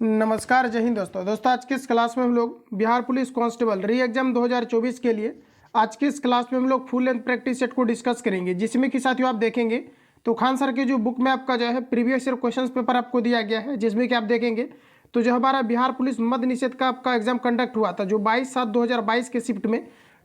नमस्कार, जय हिंद दोस्तों। आज की इस क्लास में हम लोग बिहार पुलिस कांस्टेबल री एग्जाम 2024 के लिए आज की इस क्लास में हम लोग फुल लेंथ प्रैक्टिस सेट को डिस्कस करेंगे, जिसमें कि साथियों आप देखेंगे तो खान सर के जो बुक में आपका जो है प्रीवियस ईयर क्वेश्चंस पेपर आपको दिया गया है, जिसमें कि आप देखेंगे तो जो हमारा बिहार पुलिस मद्य निषेध का आपका एग्जाम कंडक्ट हुआ था जो 22/7/2022 के शिफ्ट में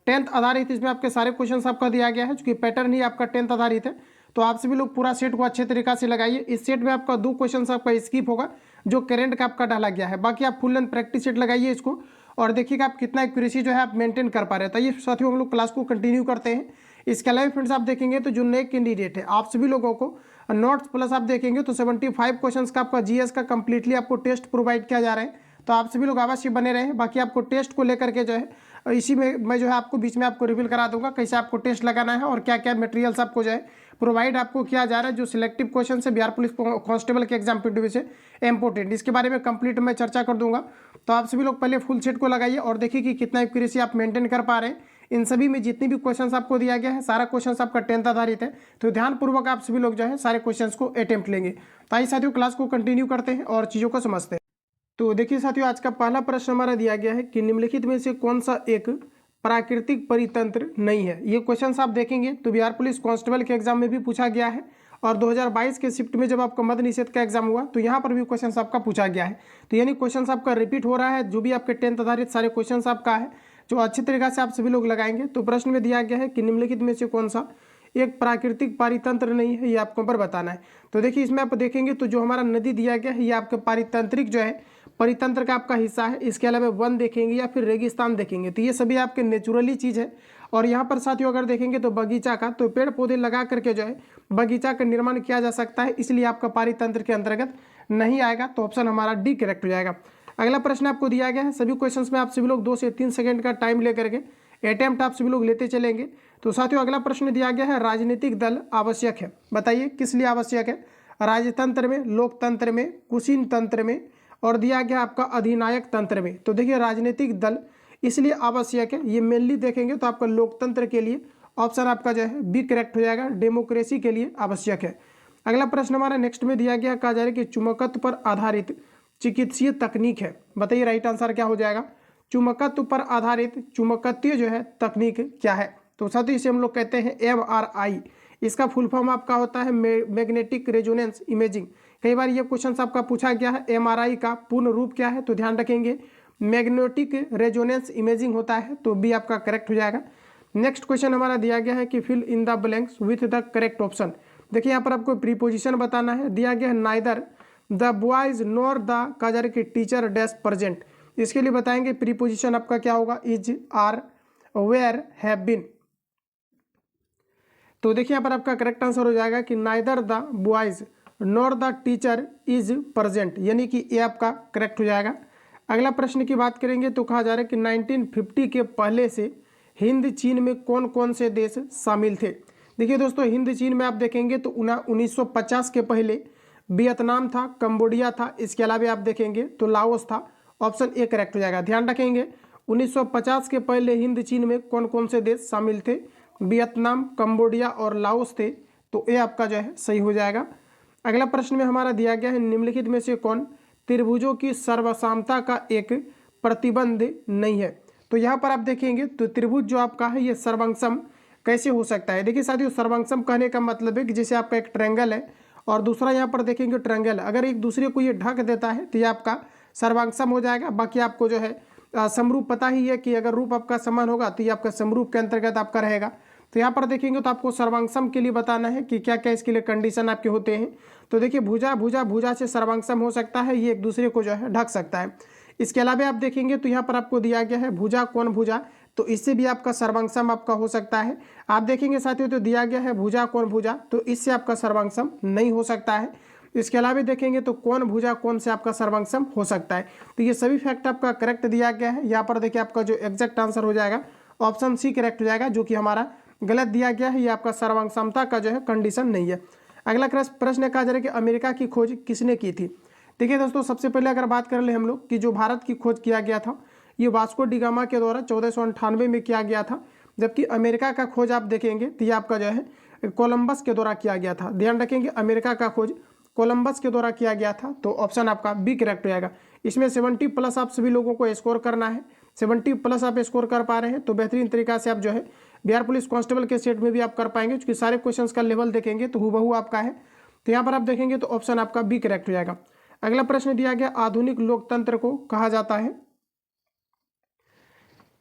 10th आधारित, इसमें आपके सारे क्वेश्चंस आपका दिया गया है, चूंकि पैटर्न ही आपका 10th आधारित है। तो आप सभी लोग पूरा सेट को अच्छे तरीका से लगाइए। इस सेट में आपका 2 क्वेश्चन आपका स्किप होगा जो करेंट का आपका डाला गया है, बाकी आप फुल लेंथ प्रैक्टिस सेट लगाइए इसको और देखिएगा आप कितना एक्यूरेसी जो है आप मेंटेन कर पा रहे हैं। तो ये साथियों हम लोग क्लास को कंटिन्यू करते हैं। इसके अलावा फ्रेंड्स आप देखेंगे तो जो नए कैंडिडेट है आप सभी लोगों को नोट्स प्लस आप देखेंगे तो 75 क्वेश्चन का आपका जीएस का कंप्लीटली आपको टेस्ट प्रोवाइड किया जा रहा है। तो आप सभी लोग अवश्य बने रहें। बाकी आपको टेस्ट को लेकर के जो है इसी में मैं जो है आपको बीच में आपको रिवील करा दूंगा कैसे आपको टेस्ट लगाना है और क्या क्या मटेरियल्स आपको जो है प्रोवाइड आपको किया जा रहा है। जो सिलेक्टिव क्वेश्चन है बिहार पुलिस कांस्टेबल के एग्जाम पॉइंट से इंपोर्टेंट, इसके बारे में कंप्लीट मैं चर्चा कर दूंगा। तो आप सभी लोग पहले फुल सेट को लगाइए और देखिए कि कितना एक्यूरेसी आप मेंटेन कर पा रहे हैं। इन सभी में जितनी भी क्वेश्चंस आपको दिया गया है सारा क्वेश्चंस आपका 10th आधारित है, तो ध्यानपूर्वक आप सभी लोग जो है सारे क्वेश्चंस को अटेम्प्ट लेंगे। तो आइए साथियों क्लास को कंटिन्यू करते हैं और चीज़ों को समझते हैं। तो देखिए साथियों, आज का पहला प्रश्न हमारा दिया गया है कि निम्नलिखित में से कौन सा एक प्राकृतिक परितंत्र नहीं है। ये क्वेश्चन आप देखेंगे तो बिहार पुलिस कांस्टेबल के एग्जाम में भी पूछा गया है और 2022 के शिफ्ट में जब आपका मद्य निषेध का एग्जाम हुआ तो यहाँ पर भी क्वेश्चन आपका पूछा गया है। तो यानी क्वेश्चन आपका रिपीट हो रहा है, जो भी आपके 10th आधारित सारे क्वेश्चन आपका है जो अच्छी तरीके से आप सभी लोग लगाएंगे। तो प्रश्न में दिया गया है कि निम्नलिखित में से कौन सा एक प्राकृतिक पारितंत्र नहीं है, ये आपको पर बताना है। तो देखिए इसमें आप देखेंगे तो जो हमारा नदी दिया गया है ये आपका पारितंत्रिक जो है परितंत्र का आपका हिस्सा है। इसके अलावा वन देखेंगे या फिर रेगिस्तान देखेंगे तो ये सभी आपके नेचुरली चीज़ है। और यहाँ पर साथियों अगर देखेंगे तो बगीचा का, तो पेड़ पौधे लगा करके जो है बगीचा का निर्माण किया जा सकता है, इसलिए आपका पारितंत्र के अंतर्गत नहीं आएगा। तो ऑप्शन हमारा डी करेक्ट हो जाएगा। अगला प्रश्न आपको दिया गया है, सभी क्वेश्चन में आप सभी लोग 2 से 3 सेकंड का टाइम लेकर के अटेम्प्ट आप सभी लोग लेते चलेंगे। तो साथियों अगला प्रश्न दिया गया है, राजनीतिक दल आवश्यक है, बताइए किस लिए आवश्यक है। राजतंत्र में, लोकतंत्र में, कुशीन तंत्र में और दिया गया आपका अधिनायक तंत्र में। तो देखिए राजनीतिक दल इसलिए आवश्यक है, ये मेनली देखेंगे तो आपका लोकतंत्र के लिए ऑप्शन आपका जो है बी करेक्ट हो जाएगा, डेमोक्रेसी के लिए आवश्यक है। अगला प्रश्न हमारा नेक्स्ट में दिया गया, कहा जा रहा है कि चुंबकत्व पर आधारित चिकित्सीय तकनीक है, बताइए राइट आंसर क्या हो जाएगा। चुंबकत्व पर आधारित चुंबकत्वीय जो है तकनीक क्या है। तो साथ ही इसे हम लोग कहते हैं MRI, इसका फुल फॉर्म आपका होता है मैग्नेटिक रेजोनेंस इमेजिंग। कई बार ये क्वेश्चन आपका पूछा गया है MRI का पूर्ण रूप क्या है, तो ध्यान रखेंगे मैग्नेटिक रेजोनेंस इमेजिंग होता है, तो बी आपका करेक्ट हो जाएगा। नेक्स्ट क्वेश्चन हमारा दिया गया है कि fill in the blanks with the correct option. देखिए यहाँ पर आपको प्रीपोजिशन बताना है, दिया गया है neither the boys nor the काजर की टीचर डैश प्रेजेंट। इसके लिए बताएंगे प्रीपोजिशन आपका क्या होगा, is, are, were, have been. तो देखिए यहाँ पर आपका करेक्ट आंसर हो जाएगा कि neither the boys nor the teacher is present, यानी कि ये आपका करेक्ट हो जाएगा। अगला प्रश्न की बात करेंगे तो कहा जा रहा है कि 1950 के पहले से हिंद चीन में कौन कौन से देश शामिल थे। देखिए दोस्तों हिंद चीन में आप देखेंगे तो 1950 के पहले वियतनाम था, कंबोडिया था, इसके अलावा आप देखेंगे तो लाओस था। ऑप्शन ए करेक्ट हो जाएगा। ध्यान रखेंगे 1950 के पहले हिंद चीन में कौन कौन से देश शामिल थे, वियतनाम, कंबोडिया और लाओस थे, तो ये आपका जो है सही हो जाएगा। अगला प्रश्न में हमारा दिया गया है, निम्नलिखित में से कौन त्रिभुजों की सर्वसामता का एक प्रतिबंध नहीं है। तो यहाँ पर आप देखेंगे तो त्रिभुज जो आपका है ये सर्वंगसम कैसे हो सकता है। देखिए साथियों सर्वंगसम कहने का मतलब है कि जैसे आपका एक ट्रायंगल है और दूसरा यहाँ पर देखेंगे ट्रायंगल, अगर एक दूसरे को ये ढक देता है तो ये आपका सर्वांगसम हो जाएगा। बाकी आपको जो है समरूप पता ही है कि अगर रूप आपका समान होगा तो ये आपका समरूप के अंतर्गत आपका रहेगा। तो यहाँ पर देखेंगे तो आपको सर्वांगसम के लिए बताना है कि क्या क्या इसके लिए कंडीशन आपके होते हैं। तो देखिए भुजा भुजा भुजा से सर्वांगसम हो सकता है, ये एक दूसरे को जो है ढक सकता है। इसके अलावा आप देखेंगे तो यहाँ पर आपको दिया गया है भुजा कौन भुजा, तो इससे भी आपका सर्वांगसम आपका हो सकता है। आप देखेंगे साथियों तो दिया गया है भुजा कौन भुजा, तो इससे आपका सर्वांगसम नहीं हो सकता है। इसके अलावा देखेंगे तो कौन भुजा कौन से आपका सर्वांगसम हो सकता है। तो ये सभी फैक्ट आपका करेक्ट दिया गया है। यहाँ पर देखिए आपका जो एग्जैक्ट आंसर हो जाएगा ऑप्शन सी करेक्ट हो जाएगा, जो कि हमारा गलत दिया गया है। ये आपका सर्वांगसमता का जो है कंडीशन नहीं है। अगला प्रश्न कहा जा रहा है कि अमेरिका की खोज किसने की थी। देखिए दोस्तों सबसे पहले अगर बात कर ले हम लोग कि जो भारत की खोज किया गया था ये वास्को डिगामा के द्वारा 1498 में किया गया था, जबकि अमेरिका का खोज आप देखेंगे तो ये आपका जो है कोलंबस के द्वारा किया गया था। ध्यान रखेंगे अमेरिका का खोज कोलंबस के द्वारा किया गया था, तो ऑप्शन आपका बी करेक्ट हो जाएगा। इसमें 70 प्लस आप सभी लोगों को स्कोर करना है। 70 प्लस आप स्कोर कर पा रहे हैं तो बेहतरीन तरीका से आप जो है बिहार पुलिस कांस्टेबल के सेट में भी आप कर पाएंगे, क्योंकि सारे क्वेश्चंस का लेवल देखेंगे तो हूबहू आपका है। तो यहाँ पर आप देखेंगे तो ऑप्शन आपका बी करेक्ट हो जाएगा। अगला प्रश्न दिया गया, आधुनिक लोकतंत्र को कहा जाता है।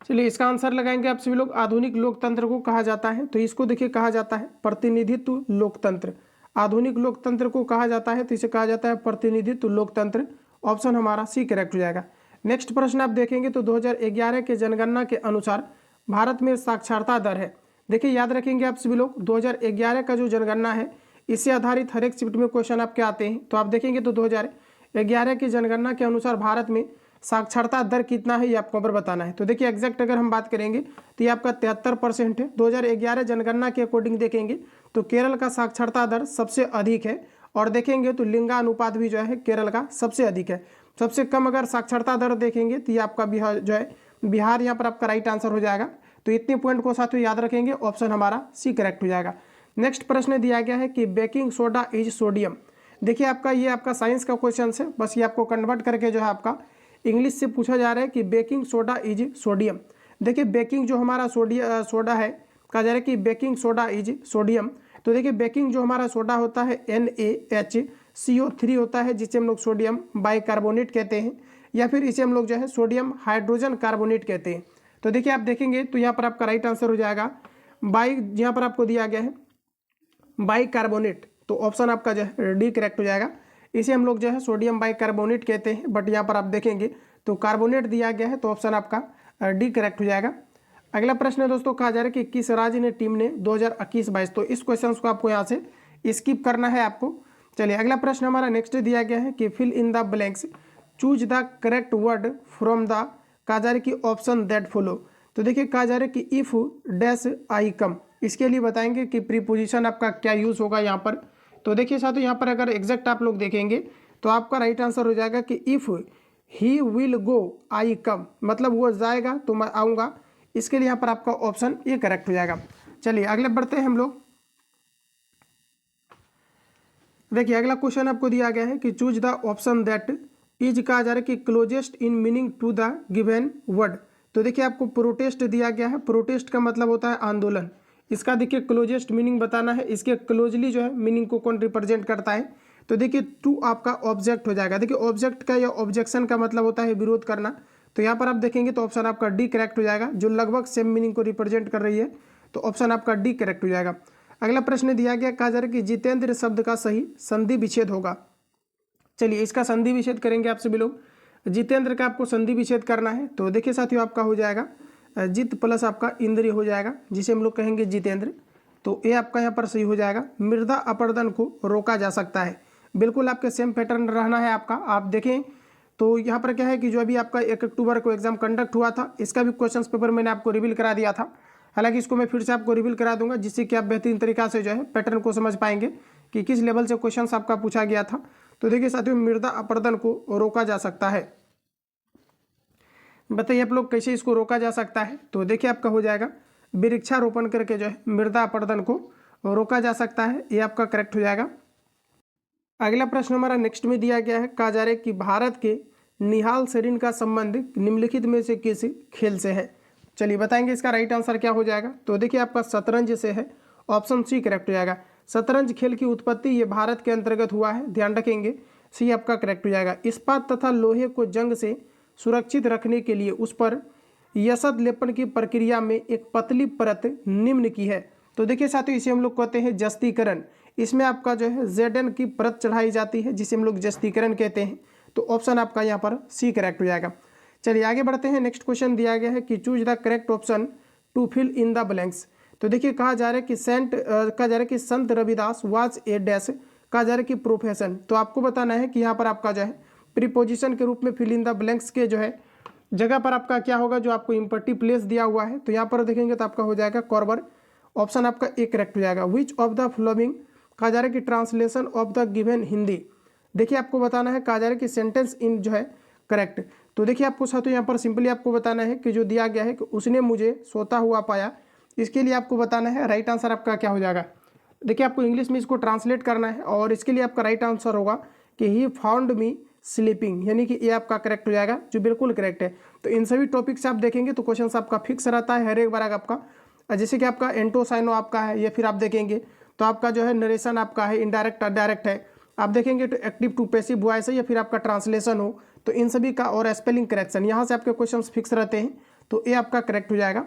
चलिए इसका आंसर लगाएंगे आप सभी लोग। आधुनिक लोकतंत्र को कहा जाता है तो इसको देखिए कहा जाता है प्रतिनिधित्व लोकतंत्र। आधुनिक लोकतंत्र को कहा जाता है तो इसे कहा जाता है प्रतिनिधित्व लोकतंत्र। ऑप्शन हमारा सी करेक्ट हो जाएगा। नेक्स्ट प्रश्न आप देखेंगे तो 2011 के जनगणना के अनुसार भारत में साक्षरता दर है। देखिए याद रखेंगे आप सभी लोग, 2011 का जो जनगणना है इससे आधारित हर एक शिफ्ट में क्वेश्चन आपके आते हैं। तो आप देखेंगे तो 2011 की जनगणना के अनुसार भारत में साक्षरता दर कितना है ये आपको नंबर बताना है। तो देखिए एग्जैक्ट अगर हम बात करेंगे तो ये आपका 73% है। 2011 जनगणना के अकॉर्डिंग देखेंगे तो केरल का साक्षरता दर सबसे अधिक है, और देखेंगे तो लिंगानुपात भी जो है केरल का सबसे अधिक है। सबसे कम अगर साक्षरता दर देखेंगे तो ये आपका बिहार जो है, बिहार यहाँ पर आपका राइट आंसर हो जाएगा। तो इतने पॉइंट को साथ में याद रखेंगे, ऑप्शन हमारा सी करेक्ट हो जाएगा। नेक्स्ट प्रश्न दिया गया है कि बेकिंग सोडा इज सोडियम। देखिए आपका ये आपका साइंस का क्वेश्चन है, बस ये आपको कन्वर्ट करके जो है आपका इंग्लिश से पूछा जा रहा है कि बेकिंग सोडा इज सोडियम। देखिए बेकिंग जो हमारा सोडा है, कहा जा रहा है कि बेकिंग सोडा इज सोडियम। तो देखिए बेकिंग जो हमारा सोडा होता है NaHCO3 होता है, जिसे हम लोग सोडियम बाइकार्बोनेट कहते हैं, या फिर इसे हम लोग जो है सोडियम हाइड्रोजन कार्बोनेट कहते हैं। तो देखिए आप देखेंगे तो यहाँ पर आपका राइट आंसर हो जाएगा यहाँ पर आपको दिया गया है बाइकार्बोनेट। तो ऑप्शन आपका जो है डी करेक्ट हो जाएगा। इसे हम लोग जो है सोडियम बाइकार्बोनेट कहते हैं, बट यहाँ पर आप देखेंगे तो कार्बोनेट दिया गया है, तो ऑप्शन आपका डी करेक्ट हो जाएगा। अगला प्रश्न है दोस्तों, कहा जा रहा है कि किस राज्य ने टीम ने 2021-22। तो इस क्वेश्चन को आपको यहाँ से स्किप करना है आपको। चलिए अगला प्रश्न हमारा नेक्स्ट दिया गया है कि fill in the blanks, choose the correct word from the, कहा जा रहा है कि ऑप्शन दैट फॉलो। तो देखिए कहा जा रहा है कि इफ डैश आई कम, इसके लिए बताएंगे कि प्रीपोजिशन आपका क्या यूज होगा यहाँ पर। तो देखिए साथियों यहाँ पर अगर एग्जैक्ट आप लोग देखेंगे तो आपका राइट आंसर हो जाएगा कि इफ ही विल गो आई कम, मतलब वो जाएगा तो मैं आऊँगा। इसके लिए यहाँ पर आपका ऑप्शन ए करेक्ट हो जाएगा। चलिए अगले बढ़ते हैं हम लोग। देखिए अगला क्वेश्चन आपको दिया गया है कि choose the option that is, कहा जा रहा है कि closest in meaning to the given word. तो देखिए आपको प्रोटेस्ट दिया गया है। प्रोटेस्ट का मतलब होता है आंदोलन। इसका देखिए क्लोजेस्ट मीनिंग बताना है, इसके क्लोजली जो है मीनिंग को कौन रिप्रेजेंट करता है। तो देखिए टू आपका ऑब्जेक्ट हो जाएगा। देखिए ऑब्जेक्ट का या ऑब्जेक्शन का मतलब होता है विरोध करना। तो यहाँ पर आप देखेंगे तो ऑप्शन आपका डी करेक्ट हो जाएगा, जो लगभग सेम मीनिंग को रिप्रेजेंट कर रही है। तो ऑप्शन आपका डी करेक्ट हो जाएगा। अगला प्रश्न दिया गया, कहा जा रहा है कि जितेंद्र शब्द का सही संधि विच्छेद होगा। चलिए इसका संधि विच्छेद करेंगे आप सभी लोग। जितेंद्र का आपको संधि विच्छेद करना है। तो देखिए साथियों आपका हो जाएगा जित प्लस आपका इंद्रिय हो जाएगा, जिसे हम लोग कहेंगे जितेंद्र। तो ये आपका यहाँ पर सही हो जाएगा। मृदा अपरदन को रोका जा सकता है। बिल्कुल आपके सेम पैटर्न रहना है आपका। आप देखें तो यहाँ पर क्या है कि जो अभी आपका 1 अक्टूबर को एग्जाम कंडक्ट हुआ था, इसका भी क्वेश्चन पेपर मैंने आपको रिवील करा दिया था। हालांकि इसको मैं फिर से आपको रिवील करा दूंगा, जिससे कि आप बेहतरीन तरीका से जो है पैटर्न को समझ पाएंगे कि किस लेवल से क्वेश्चन आपका पूछा गया था। तो देखिए साथियों मृदा अपरदन को रोका जा सकता है। बताइए आप लोग कैसे इसको रोका जा सकता है। तो देखिए आपका हो जाएगा वृक्षारोपण करके जो है मृदा अपरदन को रोका जा सकता है। ये आपका करेक्ट हो जाएगा। अगला प्रश्न हमारा नेक्स्ट में दिया गया है, कहा जा रहा है कि भारत के निहाल सरीन का संबंध निम्नलिखित में से किस खेल से है। चलिए बताएंगे इसका राइट आंसर क्या हो जाएगा। तो देखिए आपका शतरंज से है। ऑप्शन सी करेक्ट हो जाएगा। शतरंज खेल की उत्पत्ति ये भारत के अंतर्गत हुआ है, ध्यान रखेंगे। सी आपका करेक्ट हो जाएगा। इस्पात तथा लोहे को जंग से सुरक्षित रखने के लिए उस पर यसद लेपन की प्रक्रिया में एक पतली परत निम्न की है। तो देखिए साथियों इसे हम लोग कहते हैं जस्तीकरण। इसमें आपका जो है ZN की परत चढ़ाई जाती है, जिसे हम लोग जस्तीकरण कहते हैं। तो ऑप्शन आपका यहाँ पर सी करेक्ट हो जाएगा। चलिए आगे बढ़ते हैं। नेक्स्ट क्वेश्चन दिया गया है कि choose the correct option to fill in the blanks. तो देखिए कहा जा रहा है कि कहा जा रहा है कि संत रविदास वाज ए डैश, कहा जा रहा है कि प्रोफेशन। तो आपको बताना है कि यहाँ पर आपका जो है प्रीपोजिशन के रूप में फिल इन द ब्लैंक्स के जो है जगह पर आपका क्या होगा, जो आपको इम्पर्टी प्लेस दिया हुआ है। तो यहाँ पर देखेंगे तो आपका हो जाएगा कॉर्बर। ऑप्शन आपका ए करेक्ट हो जाएगा। विच ऑफ द फॉलोइंग, कहा जा रहा है कि translation of the given Hindi. देखिए आपको बताना है, कहा जा रहा है कि सेंटेंस इन जो है करेक्ट। तो देखिए आपको साथियों यहाँ पर सिंपली आपको बताना है कि जो दिया गया है कि उसने मुझे सोता हुआ पाया, इसके लिए आपको बताना है राइट आंसर आपका क्या हो जाएगा। देखिए आपको इंग्लिश में इसको ट्रांसलेट करना है, और इसके लिए आपका राइट आंसर होगा कि ही फाउंड मी स्लीपिंग, यानी कि ये आपका करेक्ट हो जाएगा, जो बिल्कुल करेक्ट है। तो इन सभी टॉपिक से आप देखेंगे तो क्वेश्चन आपका फिक्स रहता है हर एक बार आपका। जैसे कि आपका एंटोसाइनो आपका है, या फिर आप देखेंगे तो आपका जो है नरेशन आपका है, इनडायरेक्ट डायरेक्ट है। आप देखेंगे तो एक्टिव टू पैसिव वॉइस है, या फिर आपका ट्रांसलेशन हो, तो इन सभी का और स्पेलिंग करेक्शन, यहाँ से आपके क्वेश्चन फिक्स रहते हैं, तो ये आपका करेक्ट हो जाएगा।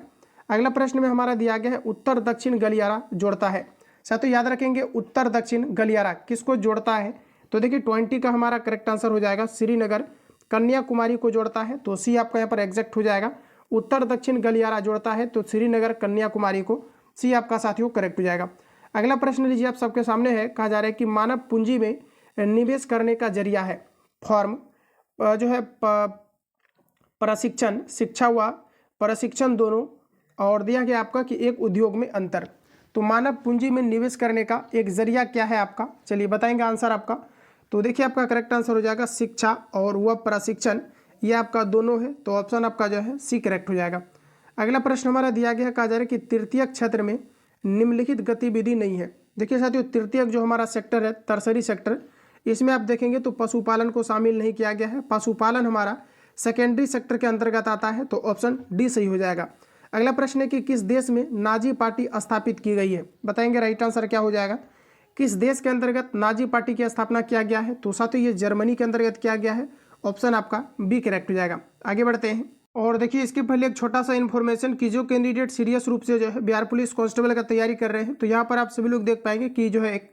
अगला प्रश्न में हमारा दिया गया है उत्तर दक्षिण गलियारा जोड़ता है। साथियों याद रखेंगे उत्तर दक्षिण गलियारा किसको जोड़ता है, तो देखिए 20 का हमारा करेक्ट आंसर हो जाएगा श्रीनगर कन्याकुमारी को जोड़ता है, तो सी आपका यहाँ पर एग्जैक्ट हो जाएगा। उत्तर दक्षिण गलियारा जोड़ता है तो श्रीनगर कन्याकुमारी को, सी आपका साथियों करेक्ट हो जाएगा। अगला प्रश्न लीजिए आप सबके सामने है, कहा जा रहा है कि मानव पूंजी में निवेश करने का जरिया है फॉर्म जो है प्रशिक्षण, शिक्षा व प्रशिक्षण दोनों, और दिया गया आपका कि एक उद्योग में अंतर। तो मानव पूंजी में निवेश करने का एक जरिया क्या है आपका, चलिए बताएंगे आंसर आपका। तो देखिए आपका करेक्ट आंसर हो जाएगा शिक्षा और वह प्रशिक्षण, ये आपका दोनों है, तो ऑप्शन आपका जो है सी करेक्ट हो जाएगा। अगला प्रश्न हमारा दिया गया है, कहा जा रहा है कि तृतीयक क्षेत्र में निम्नलिखित गतिविधि नहीं है। देखिए साथियों तृतीयक जो हमारा सेक्टर है, टर्सरी सेक्टर, इसमें आप देखेंगे तो पशुपालन को शामिल नहीं किया गया है, पशुपालन हमारा सेकेंडरी सेक्टर के अंतर्गत आता है, तो ऑप्शन डी सही हो जाएगा। अगला प्रश्न है कि किस देश में नाजी पार्टी स्थापित की गई है, बताएंगे राइट आंसर क्या हो जाएगा। किस देश के अंतर्गत नाजी पार्टी की स्थापना किया गया है, तो साथियों ये जर्मनी के अंतर्गत किया गया है, ऑप्शन आपका बी करेक्ट हो जाएगा। आगे बढ़ते हैं, और देखिए इसके पहले एक छोटा सा इन्फॉर्मेशन कि जो कैंडिडेट सीरियस रूप से जो है बिहार पुलिस कांस्टेबल का तैयारी कर रहे हैं, तो यहाँ पर आप सभी लोग देख पाएंगे कि जो है एक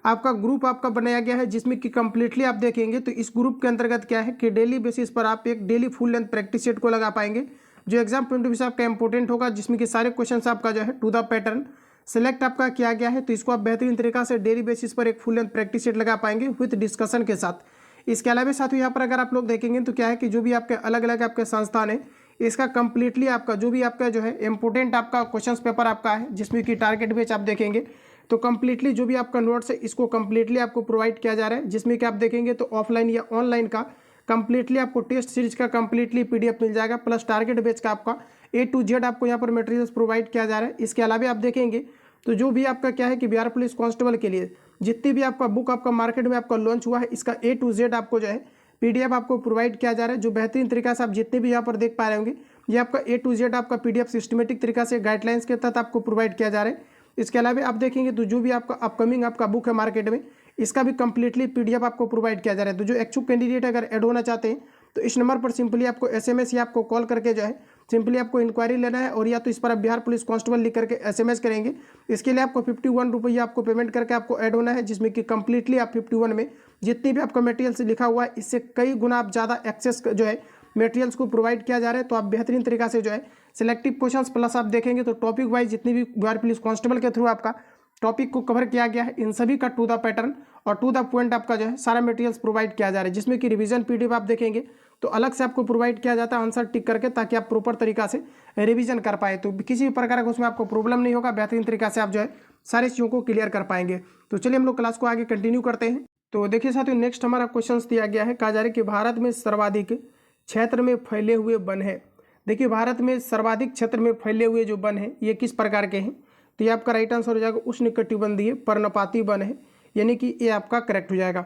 आपका ग्रुप आपका बनाया गया है, जिसमें कि कंप्लीटली आप देखेंगे तो इस ग्रुप के अंतर्गत क्या है कि डेली बेसिस पर आप एक daily full length practice set को लगा पाएंगे, जो एग्जाम पॉइंट ऑफ व्यू से आपका इंपॉर्टेंट होगा, जिसमें कि सारे क्वेश्चन आपका जो है टू द पैटर्न सेलेक्ट आपका किया गया है। तो इसको आप बेहतरीन तरीका से डेली बेसिस पर एक फुल लेंथ प्रैक्टिस सेट लगा पाएंगे विथ डिस्कशन के साथ। इसके अलावा साथियों यहाँ पर अगर आप लोग देखेंगे तो क्या है कि जो भी आपके अलग अलग आपके संस्थान है, इसका कंप्लीटली आपका जो भी आपका जो है इंपॉर्टेंट आपका क्वेश्चंस पेपर आपका है, जिसमें कि टारगेट बेच आप देखेंगे तो कंप्लीटली जो भी आपका नोट्स है इसको कंप्लीटली आपको प्रोवाइड किया जा रहा है, जिसमें कि आप देखेंगे तो ऑफलाइन या ऑनलाइन का कंप्लीटली आपको टेस्ट सीरीज का कंप्लीटली पीडीएफ मिल जाएगा, प्लस टारगेट बेच का आपका ए टू जेड आपको यहाँ पर मटेरियल्स प्रोवाइड किया जा रहा है। इसके अलावा आप देखेंगे तो जो भी आपका क्या है कि बिहार पुलिस कांस्टेबल के लिए जितनी भी आपका बुक आपका मार्केट में आपका लॉन्च हुआ है, इसका ए टू जेड आपको जो है पीडीएफ आपको प्रोवाइड किया जा रहा है, जो बेहतरीन तरीका से आप जितने भी यहाँ पर देख पा रहे होंगे, ये आपका ए टू जेड आपका पीडीएफ सिस्टमेटिक तरीका से गाइडलाइंस के तहत आपको प्रोवाइड किया जा रहा है। इसके अलावा आप देखेंगे तो जो भी आपका अपकमिंग आपका बुक है मार्केट में, इसका भी कंप्लीटली पीडीएफ आपको प्रोवाइड किया जा रहा है। तो जो एक्चुअल कैंडिडेट अगर ऐड होना चाहते हैं तो इस नंबर पर सिंपली आपको एसएमएस या आपको कॉल करके जो है सिंपली आपको इंक्वायरी लेना है, और या तो इस पर आप बिहार पुलिस कांस्टेबल लिख करके एसएमएस करेंगे। इसके लिए आपको 51 रुपये आपको पेमेंट करके आपको ऐड होना है, जिसमें कि कंप्लीटली आप 51 में जितनी भी आपका मटेरियल्स लिखा हुआ है, इससे कई गुना आप ज़्यादा एक्सेस जो है मटेरियल्स को प्रोवाइड किया जा रहा है। तो आप बेहतरीन तरीका से जो है सिलेक्टिव क्वेश्चंस प्लस आप देखेंगे तो टॉपिक वाइज जितनी भी बिहार पुलिस कांस्टेबल के थ्रू आपका टॉपिक को कवर किया गया है, इन सभी का टू द पैटर्न और टू द पॉइंट आपका जो है सारा मटेरियल्स प्रोवाइड किया जा रहा है, जिसमें कि रिवीजन पीडीएफ आप देखेंगे तो अलग से आपको प्रोवाइड किया जाता है आंसर टिक करके, ताकि आप प्रॉपर तरीका से रिवीजन कर पाए, तो किसी भी प्रकार का उसमें आपको प्रॉब्लम नहीं होगा, बेहतरीन तरीका से आप जो है सारी चीज़ों को क्लियर कर पाएंगे। तो चलिए हम लोग क्लास को आगे कंटिन्यू करते हैं। तो देखिए साथियों नेक्स्ट हमारा क्वेश्चन दिया गया है, कहा जा रहा है कि भारत में सर्वाधिक क्षेत्र में फैले हुए वन है। देखिए भारत में सर्वाधिक क्षेत्र में फैले हुए जो वन है ये किस प्रकार के हैं, तो ये आपका राइट आंसर हो जाएगा उष्णकटिबंधीय पर्णपाती वन है, यानी कि ये आपका करेक्ट हो जाएगा।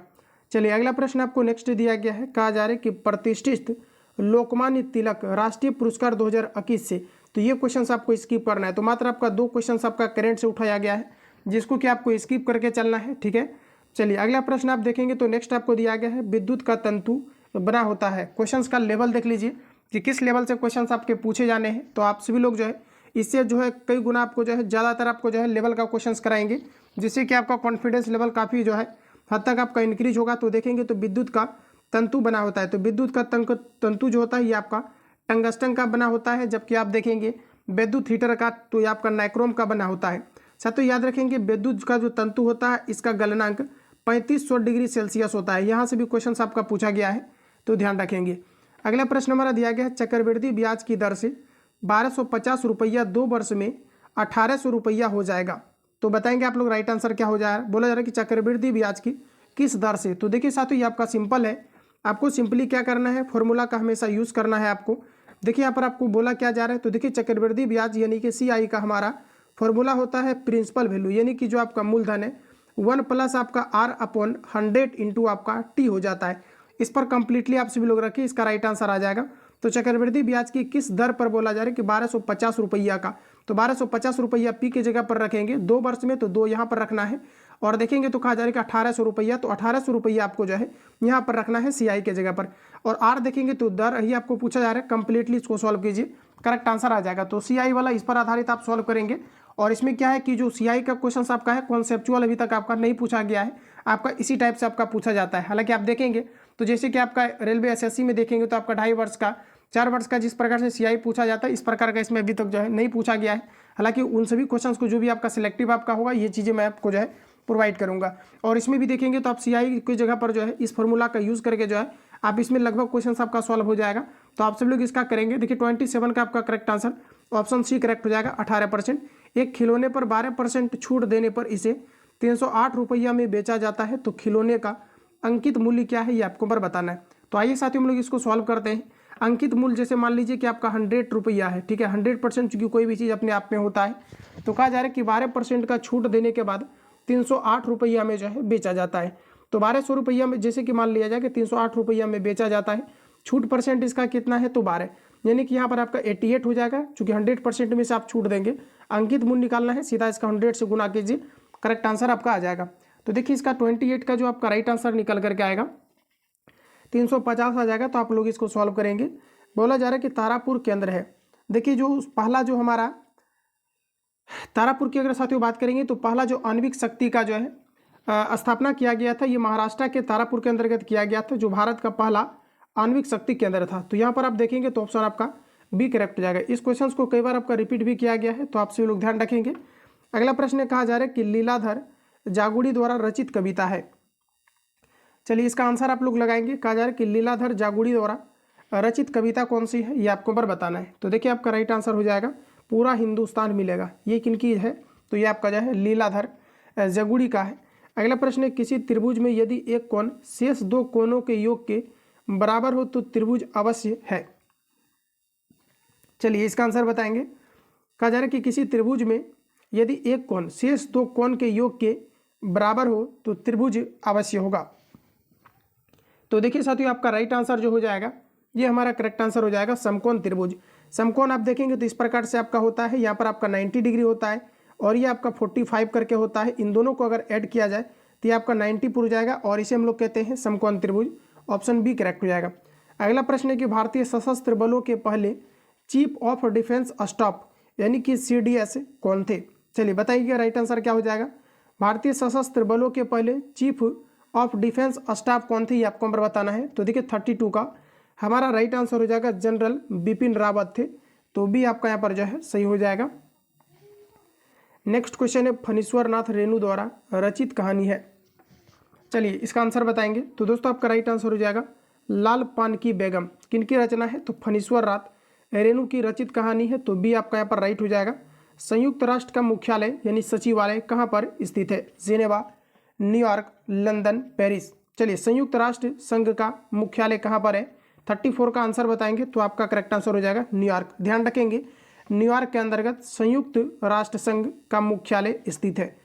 चलिए अगला प्रश्न आपको नेक्स्ट दिया गया है, कहा जा रहा है कि प्रतिष्ठित लोकमान्य तिलक राष्ट्रीय पुरस्कार 2021 से, तो ये क्वेश्चन आपको स्किप करना है। तो मात्र आपका 2 क्वेश्चन आपका करेंट से उठाया गया है, जिसको कि आपको स्किप करके चलना है, ठीक है। चलिए अगला प्रश्न आप देखेंगे तो नेक्स्ट आपको दिया गया है विद्युत का तंतु बना होता है। क्वेश्चंस का लेवल देख लीजिए कि किस लेवल से क्वेश्चंस आपके पूछे जाने हैं, तो आप सभी लोग जो है इससे जो है कई गुना आपको जो है ज़्यादातर आपको जो है लेवल का क्वेश्चंस कराएंगे, जिससे कि आपका कॉन्फिडेंस लेवल काफ़ी जो है हद तक आपका इंक्रीज होगा। तो देखेंगे तो विद्युत का तंतु बना होता है, तो विद्युत का तंतु जो होता है ये आपका टंगस्टन का बना होता है, जबकि आप देखेंगे विद्युत हीटर का तो ये आपका नाइक्रोम का बना होता है। साथ ही याद रखेंगे विद्युत का जो तंतु होता है इसका गलनांक 3500 डिग्री सेल्सियस होता है, यहाँ से भी क्वेश्चन आपका पूछा गया है, तो ध्यान रखेंगे। अगला प्रश्न हमारा दिया गया है चक्रवृद्धि ब्याज की दर से 1250 रुपया 2 वर्ष में 1800 रुपया हो जाएगा। तो बताएंगे आप लोग राइट आंसर क्या हो जाएगा। बोला जा रहा है कि चक्रवृद्धि ब्याज की किस दर से, तो देखिए साथियों ये आपका सिंपल है, आपको सिंपली क्या करना है, फॉर्मूला का हमेशा यूज़ करना है आपको। देखिए यहाँ पर आपको बोला क्या जा रहा है, तो देखिए चक्रवृद्धि ब्याज यानी कि CI का हमारा फॉर्मूला होता है प्रिंसिपल वैल्यू, यानी कि जो आपका मूलधन है 1 प्लस आपका R/100 इंटू आपका T हो जाता है। इस पर कंप्लीटली आप सभी लोग रखिए, इसका राइट आंसर आ जाएगा। तो चक्रवृद्धि ब्याज की किस दर पर बोला जा रहा है कि 1250 रुपया का, तो 1250 रुपया पी की जगह पर रखेंगे 2 वर्ष में, तो 2 यहाँ पर रखना है। और देखेंगे तो कहा जा रहा है कि 1800 रुपया, तो 1800 रुपया आपको जो है यहाँ पर रखना है सीआई के जगह पर। और आर देखेंगे तो दर ही आपको पूछा जा रहा है, कंप्लीटली इसको सॉल्व कीजिए, करेक्ट आंसर आ जाएगा। तो सीआई वाला इस पर आधारित आप सॉल्व करेंगे। और इसमें क्या है कि जो सीआई का क्वेश्चन आपका है कॉन्सेप्चुअल अभी तक आपका नहीं पूछा गया है, आपका इसी टाइप से आपका पूछा जाता है। हालांकि आप देखेंगे तो जैसे कि आपका रेलवे एसएससी में देखेंगे तो आपका 2.5 वर्ष का 4 वर्ष का जिस प्रकार से सीआई पूछा जाता है, इस प्रकार का इसमें अभी तक जो है नहीं पूछा गया है। हालांकि उन सभी क्वेश्चंस को जो भी आपका सिलेक्टिव आपका होगा, ये चीज़ें मैं आपको जो है प्रोवाइड करूंगा। और इसमें भी देखेंगे तो आप सीआई की जगह पर जो है इस फॉर्मूला का यूज़ करके जो है आप इसमें लगभग क्वेश्चन आपका सॉल्व हो जाएगा। तो आप सब लोग इसका करेंगे। देखिए 27 का आपका correct answer option C correct हो जाएगा। 18%। एक खिलौने पर 12% छूट देने पर इसे 308 रुपया में बेचा जाता है, तो खिलौने का अंकित मूल्य क्या है ये आपको पर बताना है। तो आइए साथियों हम लोग इसको सॉल्व करते हैं। अंकित मूल्य जैसे मान लीजिए कि आपका 100 रुपया है, ठीक है। 100% चूंकि कोई भी चीज़ अपने आप में होता है, तो कहा जा रहा है कि 12% का छूट देने के बाद 308 रुपया में जो है बेचा जाता है। तो 1200 रुपया में जैसे कि मान लिया जाए कि 308 रुपया में बेचा जाता है, छूट परसेंट इसका कितना है तो 12, यानी कि यहाँ पर आपका 88 हो जाएगा। चूंकि 100% में से आप छूट देंगे, अंकित मूल्य निकालना है, सीधा इसका 100 से गुना कीजिए, करेक्ट आंसर आपका आ जाएगा। तो देखिए इसका 28 का जो आपका राइट आंसर निकल करके आएगा 350 आ जाएगा। तो आप लोग इसको सॉल्व करेंगे। बोला जा रहा है कि तारापुर केंद्र है। देखिए जो पहला जो हमारा तारापुर की अगर साथियों बात करेंगे तो पहला जो आणविक शक्ति का जो है स्थापना किया गया था, ये महाराष्ट्र के तारापुर के अंतर्गत किया गया था, जो भारत का पहला आणविक शक्ति केंद्र था। तो यहाँ पर आप देखेंगे तो ऑप्शन आपका बी करेक्ट हो जाएगा। इस क्वेश्चन को कई बार आपका रिपीट भी किया गया है, तो आप सभी लोग ध्यान रखेंगे। अगला प्रश्न कहा जा रहा है कि लीलाधर जागुड़ी द्वारा रचित कविता है। चलिए इसका आंसर आप लोग लगाएंगे। कहा जा रहा है कि लीलाधर जागुड़ी द्वारा रचित कविता कौन सी है, ये आपको पर बताना है। तो देखिए आपका राइट आंसर हो जाएगा पूरा हिंदुस्तान मिलेगा। ये किनकी है, तो ये आपका जो है लीलाधर जागुड़ी का है। अगला प्रश्न है किसी त्रिभुज में यदि एक कोण शेष 2 कोणों के योग के बराबर हो तो त्रिभुज अवश्य है। चलिए इसका आंसर बताएंगे। कहा जा रहा है कि किसी त्रिभुज में यदि एक कोण शेष 2 कोण के योग के बराबर हो तो त्रिभुज अवश्य होगा। तो देखिए साथियों आपका राइट आंसर जो हो जाएगा, ये हमारा करेक्ट आंसर हो जाएगा समकोण त्रिभुज। समकोण आप देखेंगे तो इस प्रकार से आपका होता है, यहाँ पर आपका 90 डिग्री होता है और ये आपका 45 करके होता है। इन दोनों को अगर ऐड किया जाए तो ये आपका 90 पूरा जाएगा और इसे हम लोग कहते हैं समकोण त्रिभुज। ऑप्शन बी करेक्ट हो जाएगा। अगला प्रश्न है कि भारतीय सशस्त्र बलों के पहले चीफ ऑफ डिफेंस स्टाफ यानी कि CDS कौन थे। चलिए बताइए राइट आंसर क्या हो जाएगा। भारतीय सशस्त्र बलों के पहले चीफ ऑफ डिफेंस स्टाफ कौन थे, ये आपको नंबर बताना है। तो देखिए 32 का हमारा राइट आंसर हो जाएगा जनरल बिपिन रावत थे। तो भी आपका यहाँ पर जो है सही हो जाएगा। नेक्स्ट क्वेश्चन है फणीश्वर नाथ रेणु द्वारा रचित कहानी है। चलिए इसका आंसर बताएंगे। तो दोस्तों आपका राइट आंसर हो जाएगा लाल पान की बेगम। किनकी रचना है, तो फणीश्वर नाथ रेणु की रचित कहानी है। तो बी आपका यहाँ पर राइट हो जाएगा। संयुक्त राष्ट्र का मुख्यालय यानी सचिवालय कहाँ पर स्थित है, जेनेवा, न्यूयॉर्क, लंदन, पेरिस। चलिए संयुक्त राष्ट्र संघ का मुख्यालय कहाँ पर है, 34 का आंसर बताएंगे। तो आपका करेक्ट आंसर हो जाएगा न्यूयॉर्क। ध्यान रखेंगे न्यूयॉर्क के अंतर्गत संयुक्त राष्ट्र संघ का मुख्यालय स्थित है।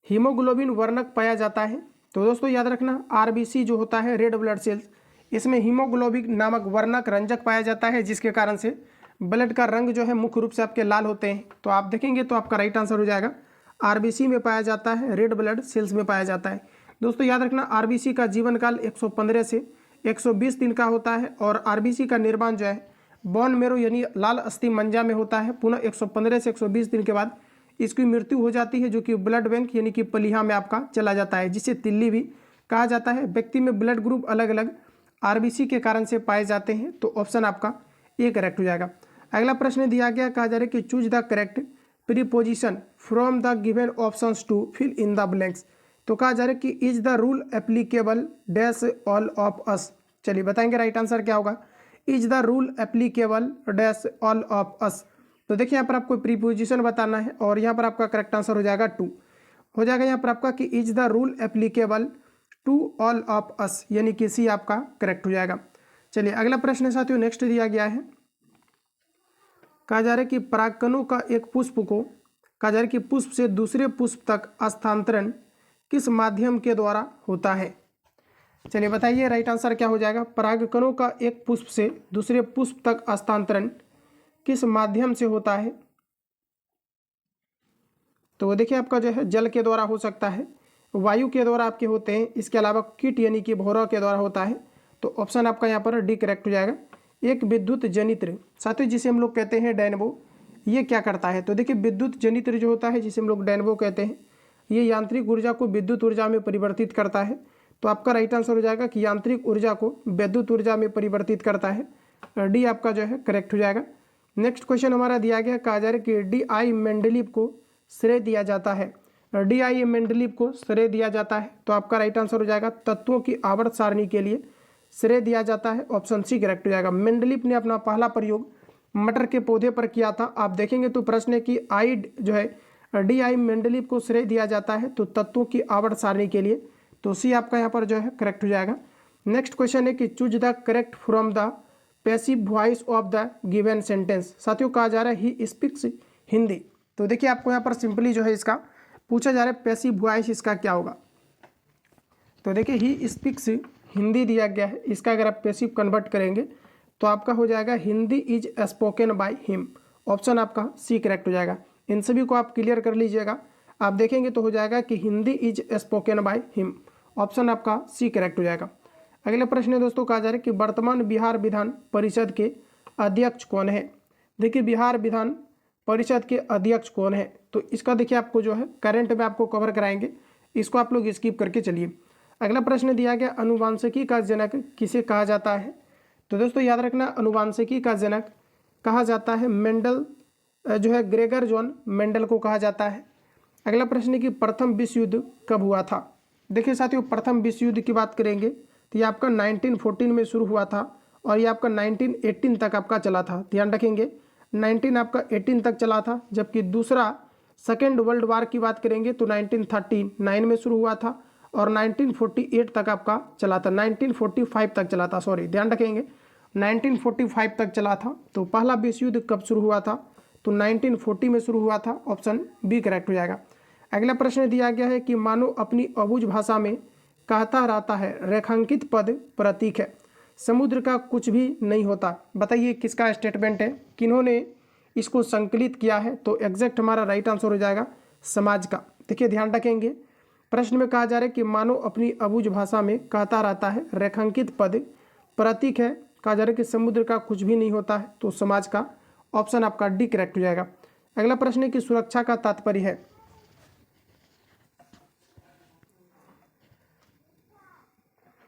हीमोग्लोबिन वर्णक पाया जाता है। तो दोस्तों याद रखना RBC जो होता है रेड ब्लड सेल्स, इसमें हीमोग्लोबिन नामक वर्णक रंजक पाया जाता है, जिसके कारण से ब्लड का रंग जो है मुख्य रूप से आपके लाल होते हैं। तो आप देखेंगे तो आपका राइट आंसर हो जाएगा RBC में पाया जाता है, रेड ब्लड सेल्स में पाया जाता है। दोस्तों याद रखना RBC का जीवन काल 115 से 120 दिन का होता है और RBC का निर्माण जो है बोन मेरो यानी लाल अस्थि मंजा में होता है। पुनः 115 से 120 दिन के बाद इसकी मृत्यु हो जाती है, जो कि ब्लड बैंक यानी कि पलिहा में आपका चला जाता है, जिसे तिल्ली भी कहा जाता है। व्यक्ति में ब्लड ग्रुप अलग अलग RBC के कारण से पाए जाते हैं। तो ऑप्शन आपका ए करेक्ट हो जाएगा। अगला प्रश्न दिया गया, कहा जा रहा है कि choose the correct preposition from the given options to fill in the blanks. तो कहा जा रहा है कि is the rule applicable dash all of us. चलिए बताएंगे राइट आंसर क्या होगा। Is the rule applicable dash all of us. तो देखिए यहाँ पर आपको प्रीपोजिशन बताना है और यहाँ पर आपका करेक्ट आंसर हो जाएगा टू। हो जाएगा यहाँ पर आपका कि is the rule applicable to all of us, यानी कि सी आपका करेक्ट हो जाएगा। चलिए अगला प्रश्न साथियों नेक्स्ट दिया गया है। कहा जा रहा है कि परागकणों का एक पुष्प को, कहा जा रहा है कि पुष्प से दूसरे पुष्प तक स्थानांतरण किस माध्यम के द्वारा होता है। चलिए बताइए राइट आंसर क्या हो जाएगा। परागकणों का एक पुष्प से दूसरे पुष्प तक हस्तांतरण किस माध्यम से होता है? तो देखिए आपका जो है जल के द्वारा हो सकता है, वायु के द्वारा आपके होते हैं, इसके अलावा कीट यानी कि भौरा के द्वारा होता है। तो ऑप्शन आपका यहाँ पर डी करेक्ट हो जाएगा। एक विद्युत जनित्र साथियों जिसे हम लोग कहते हैं डायनमो, ये क्या करता है? तो देखिए विद्युत जनित्र जो होता है जिसे हम लोग डायनमो कहते हैं, ये यांत्रिक ऊर्जा को विद्युत ऊर्जा में परिवर्तित करता है। तो आपका राइट आंसर हो जाएगा कि यांत्रिक ऊर्जा को विद्युत ऊर्जा में परिवर्तित करता है। डी आपका जो है करेक्ट हो जाएगा। नेक्स्ट क्वेश्चन हमारा दिया गया, कहा जा रहा है कि डी आई मेंडलीव को श्रेय दिया जाता है। डी आई मेंडलीव को श्रेय दिया जाता है। तो आपका राइट आंसर हो जाएगा तत्वों की आवर्त सारणी के लिए श्रेय दिया जाता है। ऑप्शन सी करेक्ट हो जाएगा। मेंडलीव ने अपना पहला प्रयोग मटर के पौधे पर किया था। आप देखेंगे तो प्रश्न है कि आई जो है डी आई मेंडलीव को श्रेय दिया जाता है तो तत्वों की आवर्त सारणी के लिए। तो सी आपका यहाँ पर जो है करेक्ट हो जाएगा। नेक्स्ट क्वेश्चन है कि choose the correct from the passive voice of the given sentence. साथियों कहा जा रहा है ही स्पीक्स हिंदी। तो देखिए आपको यहाँ पर सिंपली जो है इसका पूछा जा रहा है पैसिव वॉइस इसका क्या होगा। तो देखिए ही स्पीक्स हिंदी दिया गया है, इसका अगर आप पैसिव कन्वर्ट करेंगे तो आपका हो जाएगा Hindi is spoken by him. Option आपका सी करेक्ट हो जाएगा। इन सभी को आप क्लियर कर लीजिएगा। आप देखेंगे तो हो जाएगा कि Hindi is spoken by him. Option आपका सी करेक्ट हो जाएगा। अगला प्रश्न है दोस्तों, कहा जा रहा है कि वर्तमान बिहार विधान परिषद के अध्यक्ष कौन है? देखिए बिहार विधान परिषद के अध्यक्ष कौन है? तो इसका देखिए आपको जो है करंट में आपको कवर कराएंगे, इसको आप लोग स्किप करके चलिए। अगला प्रश्न दिया गया, अनुवांशिकी का जनक किसे कहा जाता है? तो दोस्तों याद रखना, अनुवांशिकी का जनक कहा जाता है मेंडल जो है ग्रेगर जॉन मेंडल को कहा जाता है। अगला प्रश्न है कि प्रथम विश्व युद्ध कब हुआ था? देखिए साथियों प्रथम विश्व युद्ध की बात करेंगे तो ये आपका 1914 में शुरू हुआ था और ये आपका 1918 तक आपका चला था। ध्यान रखेंगे 19 आपका 18 तक चला था। जबकि दूसरा सेकेंड वर्ल्ड वार की बात करेंगे तो 1939 में शुरू हुआ था और 1948 तक आपका चला था, 1945 तक चला था, सॉरी ध्यान रखेंगे 1945 तक चला था। तो पहला विश्व युद्ध कब शुरू हुआ था? तो 1940 में शुरू हुआ था। ऑप्शन बी करेक्ट हो जाएगा। अगला प्रश्न दिया गया है कि मानो अपनी अबूझ भाषा में कहता रहता है रेखांकित पद प्रतीक है, समुद्र का कुछ भी नहीं होता। बताइए किसका स्टेटमेंट है, किन्होंने इसको संकलित किया है? तो एग्जैक्ट हमारा राइट आंसर हो जाएगा समाज का। देखिए ध्यान रखेंगे प्रश्न में कहा जा रहा है कि मानो अपनी अबूझ भाषा में कहता रहता है रेखांकित पद प्रतीक है, कहा जा रहा है कि समुद्र का कुछ भी नहीं होता है, तो समाज का। ऑप्शन आपका डी करेक्ट हो जाएगा। अगला प्रश्न है कि सुरक्षा का तात्पर्य है।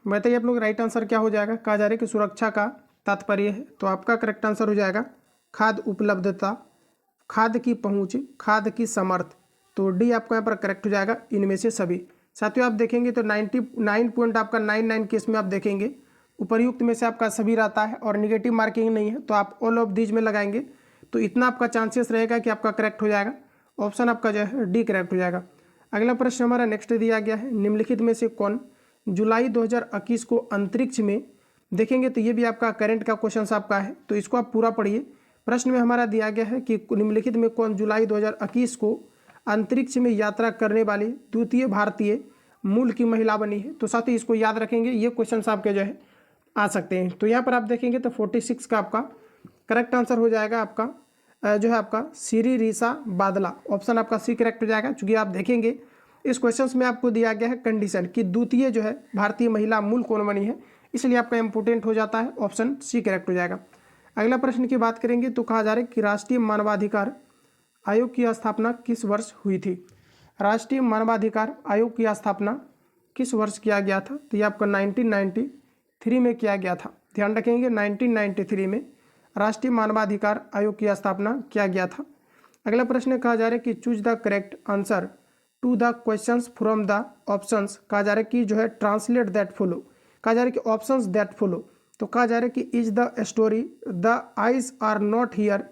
बताइए आप लोग राइट आंसर क्या हो जाएगा। कहा जा रहा है कि सुरक्षा का तात्पर्य है, तो आपका करेक्ट आंसर हो जाएगा खाद्य उपलब्धता, खाद्य की पहुंच, खाद्य की समर्थ। तो डी आपका यहाँ पर करेक्ट हो जाएगा इनमें से सभी। साथियों आप देखेंगे तो 99 पॉइंट आपका 99 केस में आप देखेंगे उपर्युक्त में से आपका सभी रहता है और निगेटिव मार्किंग नहीं है, तो आप ऑल ऑफ दीज में लगाएंगे तो इतना आपका चांसेस रहेगा कि आपका करेक्ट हो जाएगा। ऑप्शन आपका जो है डी करेक्ट हो जाएगा। अगला प्रश्न हमारा नेक्स्ट दिया गया है, निम्नलिखित में से कौन जुलाई 2021 को अंतरिक्ष में, देखेंगे तो ये भी आपका करंट का क्वेश्चन आपका है, तो इसको आप पूरा पढ़िए। प्रश्न में हमारा दिया गया है कि निम्नलिखित में कौन जुलाई 2021 को अंतरिक्ष में यात्रा करने वाली द्वितीय भारतीय मूल की महिला बनी है। तो साथ ही इसको याद रखेंगे, ये क्वेश्चन आपके जो है आ सकते हैं। तो यहाँ पर आप देखेंगे तो 46 का आपका करेक्ट आंसर हो जाएगा आपका जो है आपका सिरिसा बादला। ऑप्शन आपका सी करेक्ट हो जाएगा। चूँकि आप देखेंगे इस क्वेश्चन में आपको दिया गया है कंडीशन कि द्वितीय जो है भारतीय महिला मूल कौन बनी है, इसलिए आपका इंपोर्टेंट हो जाता है। ऑप्शन सी करेक्ट हो जाएगा। अगला प्रश्न की बात करेंगे तो कहा जा रहा है कि राष्ट्रीय मानवाधिकार आयोग की स्थापना किस वर्ष हुई थी? राष्ट्रीय मानवाधिकार आयोग की स्थापना किस वर्ष किया गया था? तो ये आपका 1993 में किया गया था। ध्यान रखेंगे 1993 में राष्ट्रीय मानवाधिकार आयोग की स्थापना किया गया था। अगला प्रश्न कहा जा रहा है कि choose the correct answer to the questions from the options. कहा जा रहा है कि जो है ट्रांसलेट दैट फॉलो, कहा जा रहा है कि ऑप्शंस दैट फॉलो। तो कहा जा रहा है कि is the story the eyes are not here,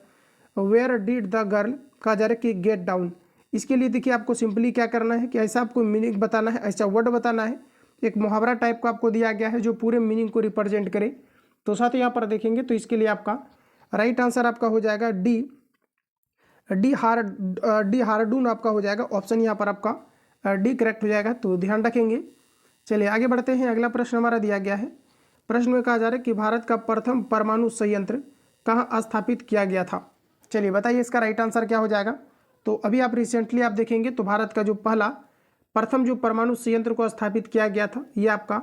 where did the girl, कहा जा रहा है कि गेट डाउन। इसके लिए देखिए आपको सिंपली क्या करना है कि ऐसा आपको मीनिंग बताना है, ऐसा वर्ड बताना है, एक मुहावरा टाइप का आपको दिया गया है जो पूरे मीनिंग को रिप्रेजेंट करे। तो साथ ही यहाँ पर देखेंगे तो इसके लिए आपका राइट आंसर आपका हो जाएगा डी हार्डून आपका हो जाएगा। ऑप्शन यहाँ पर आपका डी करेक्ट हो जाएगा। तो ध्यान रखेंगे चलिए आगे बढ़ते हैं। अगला प्रश्न हमारा दिया गया है। प्रश्न में कहा जा रहा है कि भारत का प्रथम परमाणु संयंत्र कहाँ स्थापित किया गया था। चलिए बताइए इसका राइट आंसर क्या हो जाएगा। तो अभी आप रिसेंटली आप देखेंगे तो भारत का जो प्रथम जो परमाणु संयंत्र को स्थापित किया गया था ये आपका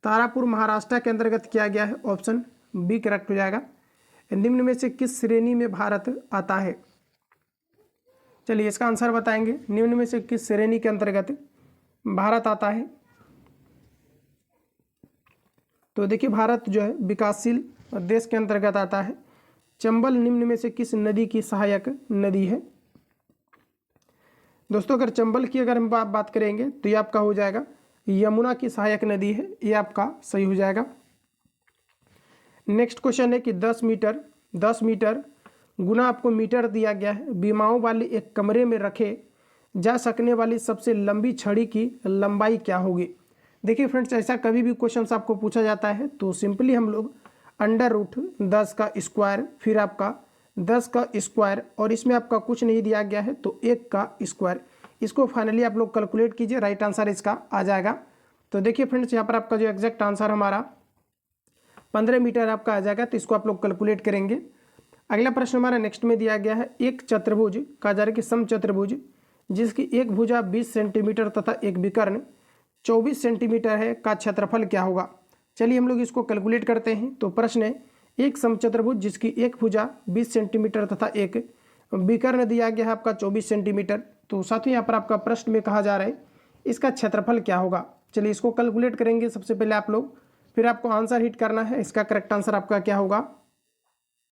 तारापुर महाराष्ट्र के अंतर्गत किया गया है। ऑप्शन बी करेक्ट हो जाएगा। निम्न में से किस श्रेणी में भारत आता है। चलिए इसका आंसर बताएंगे। निम्न में से किस श्रेणी के अंतर्गत भारत आता है। तो देखिए भारत जो है विकासशील देश के अंतर्गत आता है। चंबल निम्न में से किस नदी की सहायक नदी है। दोस्तों अगर चंबल की अगर हम बात करेंगे तो ये आपका हो जाएगा यमुना की सहायक नदी है। ये आपका सही हो जाएगा। नेक्स्ट क्वेश्चन है कि 10 मीटर गुना आपको मीटर दिया गया है। बीमाओं वाले एक कमरे में रखे जा सकने वाली सबसे लंबी छड़ी की लंबाई क्या होगी। देखिए फ्रेंड्स ऐसा कभी भी क्वेश्चन आपको पूछा जाता है तो सिंपली हम लोग √10 का स्क्वायर फिर आपका 10 का स्क्वायर और इसमें आपका कुछ नहीं दिया गया है तो 1 का स्क्वायर, इसको फाइनली आप लोग कैलकुलेट कीजिए। राइट आंसर इसका आ जाएगा। तो देखिए फ्रेंड्स यहाँ पर आपका जो एग्जैक्ट आंसर हमारा 15 मीटर आपका आ जाएगा। तो इसको आप लोग कैलकुलेट करेंगे। अगला प्रश्न हमारा नेक्स्ट में दिया गया है। एक चतुर्भुज कहा जा रहा है कि समचतुर्भुज जिसकी एक भुजा 20 सेंटीमीटर तथा एक विकर्ण 24 सेंटीमीटर है का क्षेत्रफल क्या होगा। चलिए हम लोग इसको कैलकुलेट करते हैं। तो प्रश्न है एक समचतुर्भुज जिसकी एक भुजा 20 सेंटीमीटर तथा एक विकर्ण दिया गया है आपका 24 सेंटीमीटर। तो साथ ही यहाँ पर आपका प्रश्न में कहा जा रहा है इसका क्षेत्रफल क्या होगा। चलिए इसको कैलकुलेट करेंगे सबसे पहले आप लोग, फिर आपको आंसर हिट करना है इसका करेक्ट आंसर आपका क्या होगा।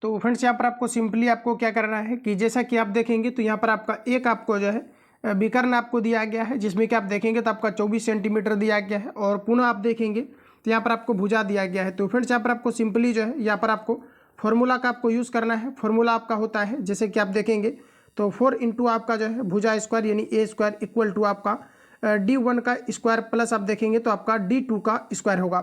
तो फ्रेंड्स यहाँ पर आपको सिंपली आपको क्या करना है कि जैसा कि आप देखेंगे तो यहाँ पर आपका एक आपको जो है विकर्ण आपको दिया गया है जिसमें कि आप देखेंगे तो आपका 24 सेंटीमीटर दिया गया है और पुनः आप देखेंगे तो यहाँ पर आपको भुजा दिया गया है। तो फ्रेंड्स यहाँ पर आपको सिंपली जो है यहाँ पर आपको फॉर्मूला का आपको यूज़ करना है। फॉर्मूला आपका होता है जैसे कि आप देखेंगे तो 4 इंटू आपका जो है भुजा स्क्वायर यानी ए स्क्वायर इक्वल टू आपका D1 का स्क्वायर प्लस आप देखेंगे तो आपका D2 का स्क्वायर होगा।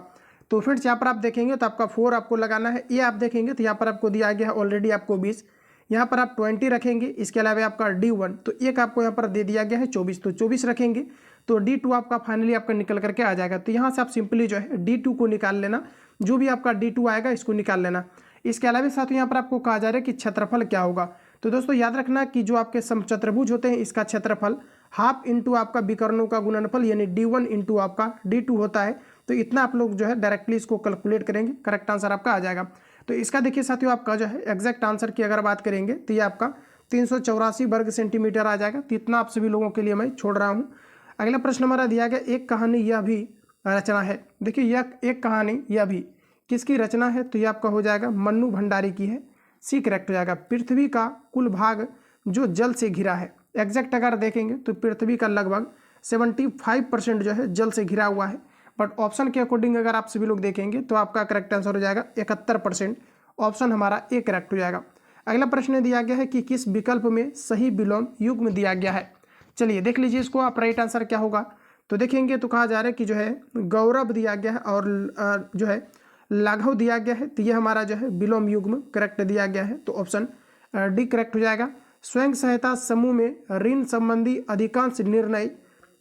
तो फ्रेंड्स यहाँ पर आप देखेंगे तो आपका 4 आपको लगाना है। ये आप देखेंगे तो यहाँ पर आपको दिया गया है ऑलरेडी आपको 20, यहाँ पर आप 20 रखेंगे। इसके अलावा आपका D1 तो एक आपको यहाँ पर दे दिया गया है 24, तो 24 रखेंगे तो D2 आपका फाइनली आपका निकल करके आ जाएगा। तो यहाँ से आप सिंपली जो है D2 को निकाल लेना, जो भी आपका D2 आएगा इसको निकाल लेना। इसके अलावा साथ यहाँ पर आपको कहा जा रहा है कि क्षेत्रफल क्या होगा। तो दोस्तों याद रखना कि जो आपके समचतुर्भुज होते हैं इसका क्षेत्रफल हाफ इंटू आपका विकर्णों का गुणनफल यानी D1 इंटू आपका D2 होता है। तो इतना आप लोग जो है डायरेक्टली इसको कैलकुलेट करेंगे, करेक्ट आंसर आपका आ जाएगा। तो इसका देखिए साथियों आपका जो है एग्जैक्ट आंसर की अगर बात करेंगे तो ये आपका 384 वर्ग सेंटीमीटर आ जाएगा। तो इतना आप सभी लोगों के लिए मैं छोड़ रहा हूँ। अगला प्रश्न हमारा दिया गया एक कहानी यह भी रचना है। देखिए यह एक कहानी यह भी किसकी रचना है। तो ये आपका हो जाएगा मन्नू भंडारी की है। सी करेक्ट हो जाएगा। पृथ्वी का कुल भाग जो जल से घिरा है, एग्जैक्ट अगर देखेंगे तो पृथ्वी का लगभग 75% जो है जल से घिरा हुआ है। बट ऑप्शन के अकॉर्डिंग अगर आप सभी लोग देखेंगे तो आपका करेक्ट आंसर हो जाएगा 71%। ऑप्शन हमारा ए करेक्ट हो जाएगा। अगला प्रश्न दिया गया है कि किस विकल्प में सही विलोम युग्म दिया गया है। चलिए देख लीजिए इसको आप राइट आंसर क्या होगा। तो देखेंगे तो कहा जा रहा है कि जो है गौरव दिया गया है और जो है लाघव दिया गया है। तो ये हमारा जो है विलोम युग्म करेक्ट दिया गया है। तो ऑप्शन डी करेक्ट हो जाएगा। स्वयं सहायता समूह में ऋण संबंधी अधिकांश निर्णय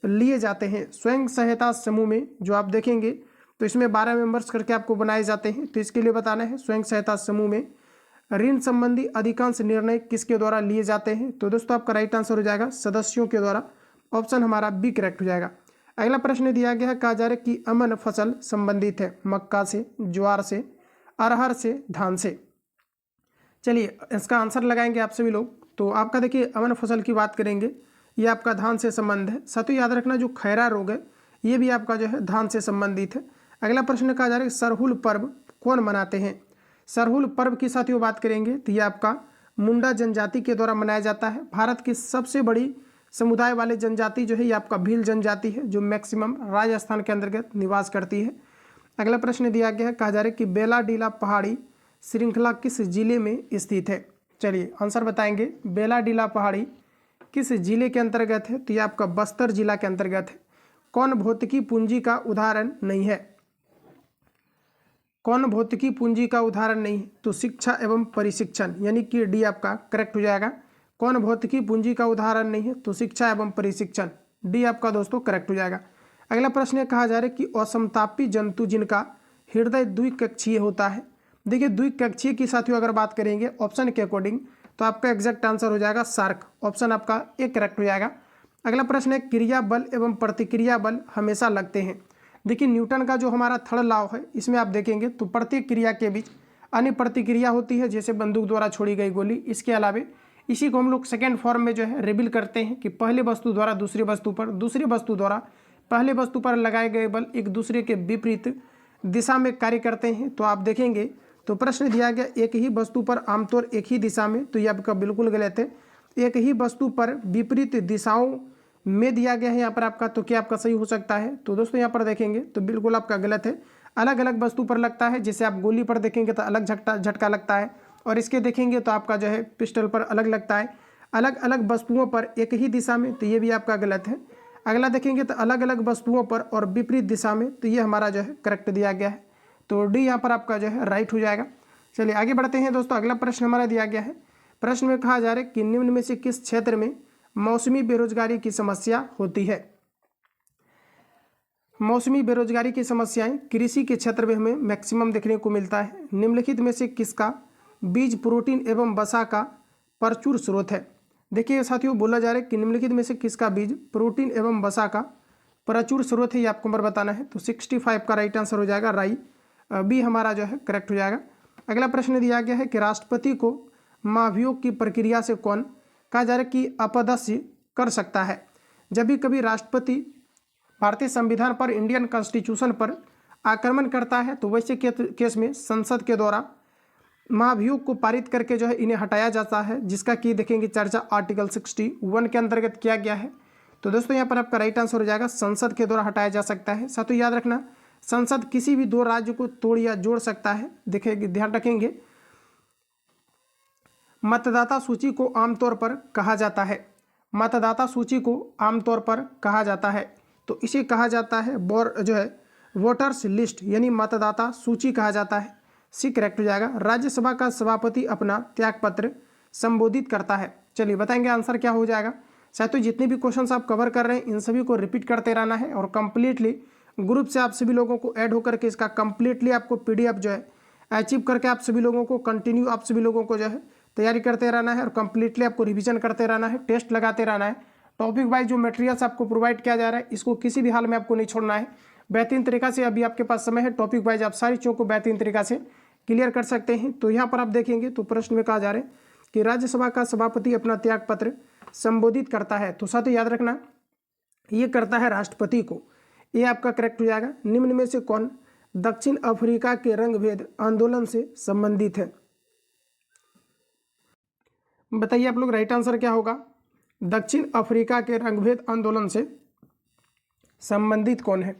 लिए जाते हैं। स्वयं सहायता समूह में जो आप देखेंगे तो इसमें 12 मेंबर्स करके आपको बनाए जाते हैं। तो इसके लिए बताना है स्वयं सहायता समूह में ऋण संबंधी अधिकांश निर्णय किसके द्वारा लिए जाते हैं। तो दोस्तों आपका राइट आंसर हो जाएगा सदस्यों के द्वारा। ऑप्शन हमारा बी करेक्ट हो जाएगा। अगला प्रश्न दिया गया है कहा जा रहा है कि अमन फसल संबंधित है मक्का से, ज्वार से, अरहर से, धान से। चलिए इसका आंसर लगाएंगे आप सभी लोग। तो आपका देखिए अमन फसल की बात करेंगे ये आपका धान से संबंध है। साथियों याद रखना जो खैरा रोग है ये भी आपका जो है धान से संबंधित है। अगला प्रश्न कहा जा रहा है सरहुल पर्व कौन मनाते हैं। सरहुल पर्व की साथियों बात करेंगे तो ये आपका मुंडा जनजाति के द्वारा मनाया जाता है। भारत की सबसे बड़ी समुदाय वाले जनजाति जो है ये आपका भील जनजाति है जो मैक्सिमम राजस्थान के अंतर्गत निवास करती है। अगला प्रश्न दिया गया है कहा जा रहा है कि बेला डीला पहाड़ी श्रृंखला किस जिले में स्थित है। चलिए आंसर बताएंगे। बेला डीला पहाड़ी किस जिले के अंतर्गत है। तो ये आपका बस्तर जिला के अंतर्गत है। कौन भौतिकी पूंजी का उदाहरण नहीं है। कौन भौतिकी पूंजी का उदाहरण नहीं है। तो शिक्षा एवं परिशिक्षण यानी कि डी आपका करेक्ट हो जाएगा। कौन भौतिकी पूंजी का उदाहरण नहीं है। तो शिक्षा एवं परिशिक्षण डी आपका दोस्तों करेक्ट हो जाएगा। अगला प्रश्न कहा जा रहा है कि असमतापी जंतु जिनका हृदय द्विकक्षीय होता है। देखिए द्विकक्षीय की साथियों अगर बात करेंगे ऑप्शन के अकॉर्डिंग तो आपका एग्जैक्ट आंसर हो जाएगा शार्क। ऑप्शन आपका एक करेक्ट हो जाएगा। अगला प्रश्न है क्रिया बल एवं प्रतिक्रिया बल हमेशा लगते हैं। देखिए न्यूटन का जो हमारा थर्ड लॉ है इसमें आप देखेंगे तो प्रत्येक क्रिया के बीच अन्य प्रतिक्रिया होती है, जैसे बंदूक द्वारा छोड़ी गई गोली। इसके अलावा इसी को हम लोग सेकेंड फॉर्म में जो है रिवील करते हैं कि पहले वस्तु द्वारा दूसरी वस्तु पर, दूसरी वस्तु द्वारा पहले वस्तु पर लगाए गए बल एक दूसरे के विपरीत दिशा में कार्य करते हैं। तो आप देखेंगे तो प्रश्न दिया गया एक ही वस्तु पर आमतौर एक ही दिशा में, तो ये आपका बिल्कुल गलत है। एक ही वस्तु पर विपरीत दिशाओं में दिया गया है यहाँ पर आपका, तो क्या आपका सही हो सकता है? तो दोस्तों यहाँ पर देखेंगे तो बिल्कुल आपका गलत है। अलग अलग वस्तु पर लगता है, जैसे आप गोली पर देखेंगे तो अलग झटका लगता है, और इसके देखेंगे तो आपका जो है पिस्टल पर अलग लगता है। अलग अलग वस्तुओं पर एक ही दिशा में, तो ये भी आपका गलत है। अगला देखेंगे तो अलग अलग वस्तुओं पर और विपरीत दिशा में, तो ये हमारा जो है करेक्ट दिया गया है। तो डी यहाँ पर आपका जो है राइट हो जाएगा। चलिए आगे बढ़ते हैं दोस्तों। अगला प्रश्न हमारा दिया गया है। प्रश्न में कहा जा रहा है कि निम्न में से किस क्षेत्र में मौसमी बेरोजगारी की समस्या होती है? मौसमी बेरोजगारी की समस्याएं कृषि के क्षेत्र में हमें मैक्सिमम देखने को मिलता है। निम्नलिखित में से किसका बीज प्रोटीन एवं वसा का प्रचुर स्रोत है? देखिए साथियों बोला जा रहा है कि निम्नलिखित में से किसका बीज प्रोटीन एवं वसा का प्रचुर स्रोत है, ये आपको नंबर बताना है। तो 65 का राइट आंसर हो जाएगा राई, बी हमारा जो है करेक्ट हो जाएगा। अगला प्रश्न दिया गया है कि राष्ट्रपति को महाभियोग की प्रक्रिया से कौन कहा जा रहा है कि अपदस्य कर सकता है? जब भी कभी राष्ट्रपति भारतीय संविधान पर, इंडियन कॉन्स्टिट्यूशन पर आक्रमण करता है तो वैसे केस में संसद के द्वारा महाभियोग को पारित करके जो है इन्हें हटाया जाता है, जिसका कि देखेंगे चर्चा आर्टिकल 61 के अंतर्गत किया गया है। तो दोस्तों यहाँ पर आपका राइट आंसर हो जाएगा संसद के द्वारा हटाया जा सकता है। साथियों याद रखना संसद किसी भी दो राज्य को तोड़ या जोड़ सकता है। देखिए ध्यान रखेंगे मतदाता सूची को आमतौर पर कहा जाता है, मतदाता सूची को आमतौर पर कहा जाता है, तो इसे कहा जाता है जो है वोटर्स लिस्ट, यानी मतदाता सूची कहा जाता है। सी करेक्ट हो जाएगा। राज्यसभा का सभापति अपना त्यागपत्र संबोधित करता है। चलिए बताएंगे आंसर क्या हो जाएगा। साथियों जितने भी क्वेश्चंस आप कवर कर रहे हैं इन सभी को रिपीट करते रहना है, और कंप्लीटली ग्रुप से आप सभी लोगों को ऐड होकर के इसका कंप्लीटली आपको PDF जो है अचीव करके आप सभी लोगों को कंटिन्यू आप सभी लोगों को जो है तैयारी करते रहना है, और कंप्लीटली आपको रिवीजन करते रहना है, टेस्ट लगाते रहना है। टॉपिक वाइज जो मटेरियल्स आपको प्रोवाइड किया जा रहा है इसको किसी भी हाल में आपको नहीं छोड़ना है। बेहतरीन तरीका से अभी आपके पास समय है, टॉपिक वाइज आप सारी चीज़ों को बेहतरीन तरीका से क्लियर कर सकते हैं। तो यहाँ पर आप देखेंगे तो प्रश्न में कहा जा रहा है कि राज्यसभा का सभापति अपना त्यागपत्र संबोधित करता है, तो साथ ही याद रखना ये करता है राष्ट्रपति को, ये आपका करेक्ट हो जाएगा। निम्न में से कौन दक्षिण अफ्रीका के रंगभेद आंदोलन से संबंधित है? बताइए आप लोग राइट आंसर क्या होगा? दक्षिण अफ्रीका के रंगभेद आंदोलन से संबंधित कौन है?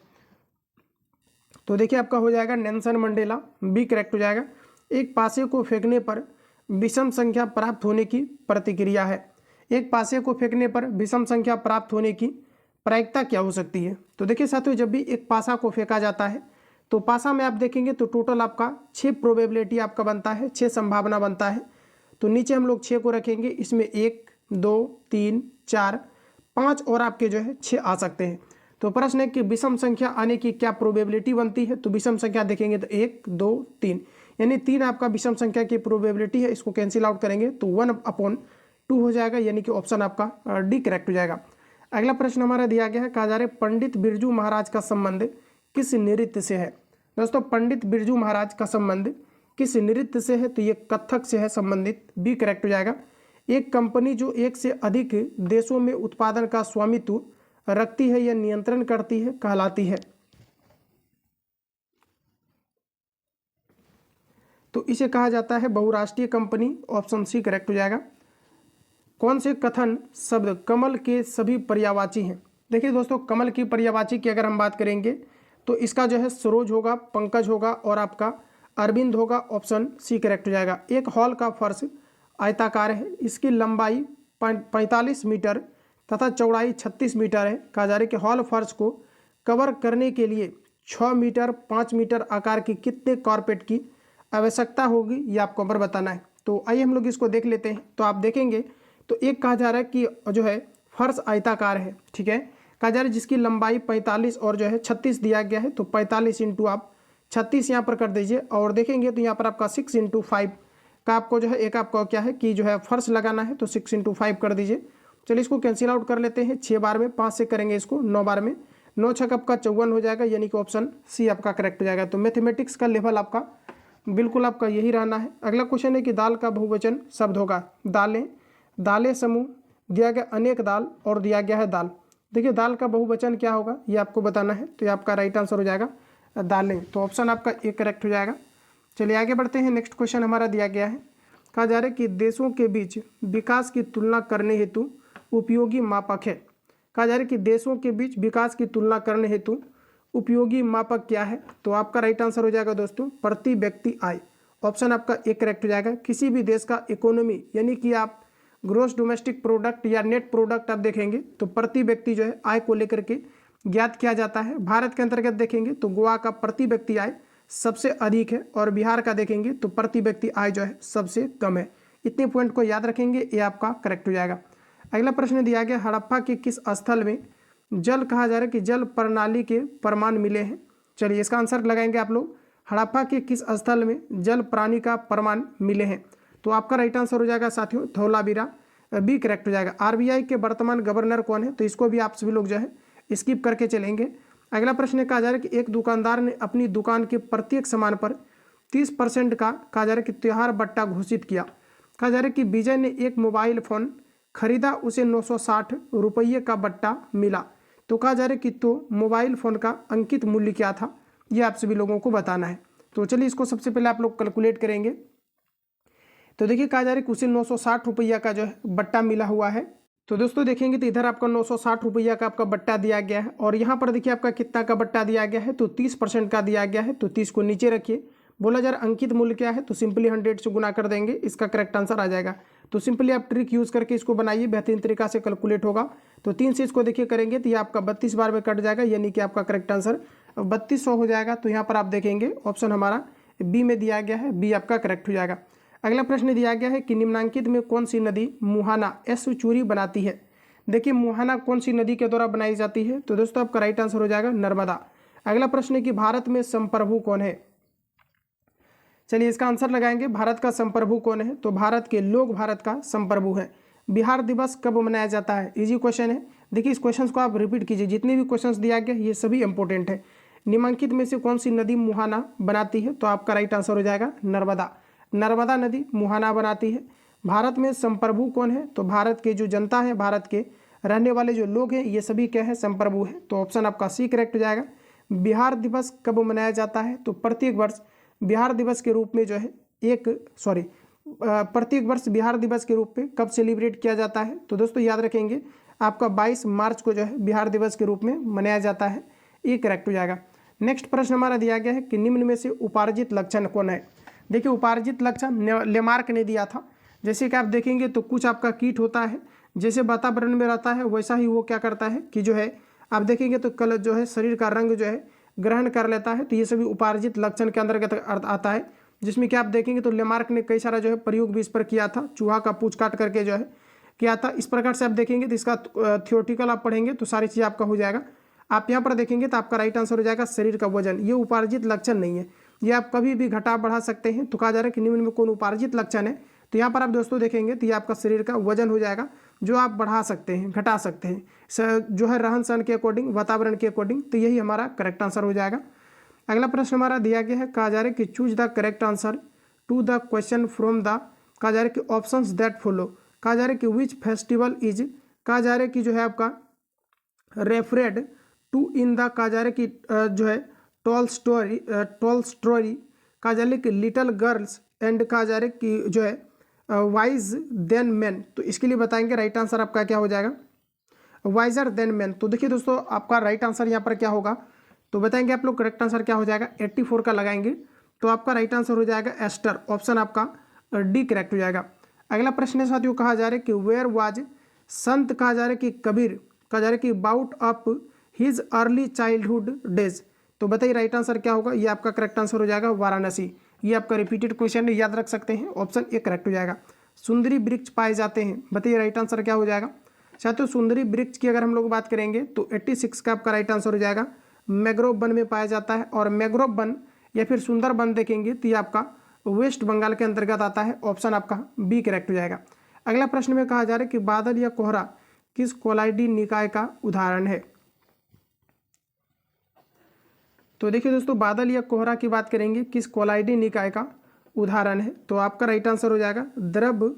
तो देखिए आपका हो जाएगा नेल्सन मंडेला, बी करेक्ट हो जाएगा। एक पासे को फेंकने पर विषम संख्या प्राप्त होने की प्रतिक्रिया है। एक पासे को फेंकने पर विषम संख्या प्राप्त होने की प्रायिकता क्या हो सकती है? तो देखिए साथियों जब भी एक पासा को फेंका जाता है तो पासा में आप देखेंगे तो टोटल आपका 6 प्रोबेबिलिटी आपका बनता है, 6 संभावना बनता है। तो नीचे हम लोग 6 को रखेंगे, इसमें 1 2 3 4 5 और आपके जो है 6 आ सकते हैं। तो प्रश्न है कि विषम संख्या आने की क्या प्रोबेबिलिटी बनती है? तो विषम संख्या देखेंगे तो 1 2 3 यानी 3 आपका विषम संख्या की प्रोबेबिलिटी है। इसको कैंसिल आउट करेंगे तो 1/2 हो जाएगा, यानी कि ऑप्शन आपका डी करेक्ट हो जाएगा। अगला प्रश्न हमारा दिया गया है, कहा जा रहा है पंडित बिरजू महाराज का संबंध किस नृत्य से है? दोस्तों पंडित बिरजू महाराज का संबंध किस नृत्य से है? तो ये कथक से है संबंधित, बी करेक्ट हो जाएगा। एक कंपनी जो एक से अधिक देशों में उत्पादन का स्वामित्व रखती है या नियंत्रण करती है कहलाती है? तो इसे कहा जाता है बहुराष्ट्रीय कंपनी, ऑप्शन सी करेक्ट हो जाएगा। कौन से कथन शब्द कमल के सभी पर्यायवाची हैं? देखिए दोस्तों कमल की पर्यायवाची की अगर हम बात करेंगे तो इसका जो है सरोज होगा, पंकज होगा और आपका अरविंद होगा, ऑप्शन सी करेक्ट हो जाएगा। एक हॉल का फर्श आयताकार है, इसकी लंबाई 45 मीटर तथा चौड़ाई 36 मीटर है। कहा जा रहा है कि हॉल फर्श को कवर करने के लिए 6 मीटर 5 मीटर आकार की कितने कारपेट की आवश्यकता होगी, ये आपको नंबर बताना है। तो आइए हम लोग इसको देख लेते हैं। तो आप देखेंगे तो एक कहा जा रहा है कि जो है फर्श आयताकार है, ठीक है। कहा जा रहा है जिसकी लंबाई 45 और जो है 36 दिया गया है, तो 45 इंटू आप 36 यहाँ पर कर दीजिए। और देखेंगे तो यहाँ पर आपका 6 इंटू 5 का आपको जो है एक आपको क्या है कि जो है फर्श लगाना है, तो 6 इंटू 5 कर दीजिए। चलिए इसको कैंसिल आउट कर लेते हैं, 6 बार में 5 से करेंगे इसको 9 बार में, 9 छक आपका 54 हो जाएगा, यानी कि ऑप्शन सी आपका करेक्ट हो जाएगा। तो मैथमेटिक्स का लेवल आपका बिल्कुल आपका यही रहना है। अगला क्वेश्चन है कि दाल का बहुवचन शब्द होगा। दालें, दालें समूह, दिया गया अनेक दाल और दिया गया है दाल। देखिए दाल का बहुवचन क्या होगा ये आपको बताना है, तो ये आपका राइट आंसर हो जाएगा दालें, तो ऑप्शन आपका ए करेक्ट हो जाएगा। चलिए आगे बढ़ते हैं। नेक्स्ट क्वेश्चन हमारा दिया गया है, कहा जा रहा है कि देशों के बीच विकास की तुलना करने हेतु उपयोगी मापक है। कहा जा रहा है कि देशों के बीच विकास की तुलना करने हेतु उपयोगी मापक क्या है, तो आपका राइट आंसर हो जाएगा दोस्तों प्रति व्यक्ति आय, ऑप्शन आपका ए करेक्ट हो जाएगा। किसी भी देश का इकोनॉमी यानी कि आप ग्रोस डोमेस्टिक प्रोडक्ट या नेट प्रोडक्ट आप देखेंगे तो प्रति व्यक्ति जो है आय को लेकर के ज्ञात किया जाता है। भारत के अंतर्गत देखेंगे तो गोवा का प्रति व्यक्ति आय सबसे अधिक है और बिहार का देखेंगे तो प्रति व्यक्ति आय जो है सबसे कम है। इतने पॉइंट को याद रखेंगे, ये आपका करेक्ट हो जाएगा। अगला प्रश्न दिया गया, हड़प्पा के किस स्थल में जल कहा जा रहा है कि जल प्रणाली के प्रमाण मिले हैं। चलिए इसका आंसर लगाएंगे आप लोग, हड़प्पा के किस स्थल में जल प्राणी का प्रमाण मिले हैं, तो आपका राइट आंसर हो जाएगा साथियों धौलावीरा, बी करेक्ट हो जाएगा। आरबीआई के वर्तमान गवर्नर कौन है, तो इसको भी आप सभी लोग जो है स्किप करके चलेंगे। अगला प्रश्न कहा जा रहा है कि एक दुकानदार ने अपनी दुकान के प्रत्येक सामान पर 30% का कहा जा रहा है कि त्योहार बट्टा घोषित किया। कहा जा रहा है कि विजय ने एक मोबाइल फोन खरीदा, उसे 960 रुपये का बट्टा मिला, तो कहा जा रहा है कि तो मोबाइल फ़ोन का अंकित मूल्य क्या था, ये आप सभी लोगों को बताना है। तो चलिए इसको सबसे पहले आप लोग कैलकुलेट करेंगे। तो देखिए कहा जा रहा है कि उसे 960 रुपया का जो है बट्टा मिला हुआ है। तो दोस्तों देखेंगे तो इधर आपका 960 रुपया का आपका बट्टा दिया गया है और यहाँ पर देखिए आपका कितना का बट्टा दिया गया है, तो 30% का दिया गया है, तो 30 को नीचे रखिए। बोला जा रहा अंकित मूल्य क्या है, तो सिंपली 100 से गुना कर देंगे, इसका करेक्ट आंसर आ जाएगा। तो सिंपली आप ट्रिक यूज़ करके इसको बनाइए, बेहतरीन तरीका से कैलकुलेट होगा। तो 3 से इसको देखिए करेंगे तो ये आपका 32 बार में कट जाएगा, यानी कि आपका करेक्ट आंसर 3200 हो जाएगा। तो यहाँ पर आप देखेंगे ऑप्शन हमारा बी में दिया गया है, बी आपका करेक्ट हो जाएगा। अगला प्रश्न दिया गया है कि निम्नांकित में कौन सी नदी मुहाना एस्चुरी बनाती है। देखिए मुहाना कौन सी नदी के द्वारा बनाई जाती है, तो दोस्तों आपका राइट आंसर हो जाएगा नर्मदा। अगला प्रश्न है कि भारत में संप्रभु कौन है। चलिए इसका आंसर लगाएंगे, भारत का संप्रभु कौन है, तो भारत के लोग भारत का संप्रभु है। बिहार दिवस कब मनाया जाता है, इजी क्वेश्चन है। देखिए इस क्वेश्चन को आप रिपीट कीजिए, जितने भी क्वेश्चन दिया गया ये सभी इंपॉर्टेंट है। निम्नांकित में से कौन सी नदी मुहाना बनाती है, तो आपका राइट आंसर हो जाएगा नर्मदा। नर्मदा नदी मुहाना बनाती है। भारत में संप्रभु कौन है, तो भारत के जो जनता है, भारत के रहने वाले जो लोग हैं ये सभी क्या है संप्रभु है, तो ऑप्शन आपका सी करेक्ट हो जाएगा। बिहार दिवस कब मनाया जाता है, तो प्रत्येक वर्ष बिहार दिवस के रूप में जो है प्रत्येक वर्ष बिहार दिवस के रूप में कब सेलिब्रेट किया जाता है, तो दोस्तों याद रखेंगे आपका 22 मार्च को जो है बिहार दिवस के रूप में मनाया जाता है, ये करेक्ट हो जाएगा। नेक्स्ट प्रश्न हमारा दिया गया है कि निम्न में से उपार्जित लक्षण कौन है। देखिए उपार्जित लक्षण लेमार्क ने दिया था। जैसे कि आप देखेंगे तो कुछ आपका कीट होता है, जैसे वातावरण में रहता है वैसा ही वो क्या करता है कि जो है आप देखेंगे तो कल जो है शरीर का रंग जो है ग्रहण कर लेता है, तो ये सभी उपार्जित लक्षण के अंतर्गत आता है। जिसमें कि आप देखेंगे तो लेमार्क ने कई सारा जो है प्रयोग भी इस पर किया था, चूहा का पूंछ काट करके जो है किया था। इस प्रकार से आप देखेंगे तो इसका थियोरटिकल आप पढ़ेंगे तो सारी चीज़ आपका हो जाएगा। आप यहाँ पर देखेंगे तो आपका राइट आंसर हो जाएगा शरीर का वजन। ये उपार्जित लक्षण नहीं है, ये आप कभी भी घटा बढ़ा सकते हैं। तो कहा जा रहा है कि निम्न में कौन उपार्जित लक्षण है, तो यहाँ पर आप दोस्तों देखेंगे तो ये आपका शरीर का वजन हो जाएगा, जो आप बढ़ा सकते हैं घटा सकते हैं जो है रहन सहन के अकॉर्डिंग, वातावरण के अकॉर्डिंग, तो यही हमारा करेक्ट आंसर हो जाएगा। अगला प्रश्न हमारा दिया गया है, कहा जा रहा है कि choose the correct answer to the question from the, कहा जा रहा है कि ऑप्शंस दैट फॉलो। कहा जा रहा है कि विच फेस्टिवल इज, कहा जा रहा है कि जो है आपका रेफरेड टू इन द, कहा जा रहा है कि जो है टॉल स्टोरी, कहा जा रहा है कि लिटल गर्ल्स एंड, कहा जा रहा है कि जो है वाइज देन मैन। तो इसके लिए बताएंगे राइट आंसर आपका क्या हो जाएगा, वाइजर देन मैन। तो देखिए दोस्तों आपका राइट आंसर यहाँ पर क्या होगा, तो बताएंगे आप लोग करेक्ट आंसर क्या हो जाएगा, 84 का लगाएंगे तो आपका राइट आंसर हो जाएगा एस्टर, ऑप्शन आपका डी करेक्ट हो जाएगा। अगला प्रश्न है साथियों, कहा जा रहा है कि वेयर वाज संत, कहा जा रहा है कि कबीर, कहा जा रहा है कि bout up his early childhood days. तो बताइए राइट आंसर क्या होगा, ये आपका करेक्ट आंसर हो जाएगा वाराणसी। ये आपका रिपीटेड क्वेश्चन है, याद रख सकते हैं, ऑप्शन ए करेक्ट हो जाएगा। सुंदरी वृक्ष पाए जाते हैं, बताइए राइट आंसर क्या हो जाएगा, साथियों सुंदरी वृक्ष की अगर हम लोग बात करेंगे तो 86 का आपका राइट आंसर हो जाएगा। मैग्रोव वन में पाया जाता है और मैग्रोव वन या फिर सुंदर वन देखेंगे तो ये आपका वेस्ट बंगाल के अंतर्गत आता है। ऑप्शन आपका बी करेक्ट हो जाएगा। अगला प्रश्न में कहा जा रहा है कि बादल या कोहरा किस कोलाइडी निकाय का उदाहरण है। तो देखिए दोस्तों, बादल या कोहरा की बात करेंगे किस कोलाइडी निकाय का उदाहरण है, तो आपका राइट आंसर हो जाएगा द्रव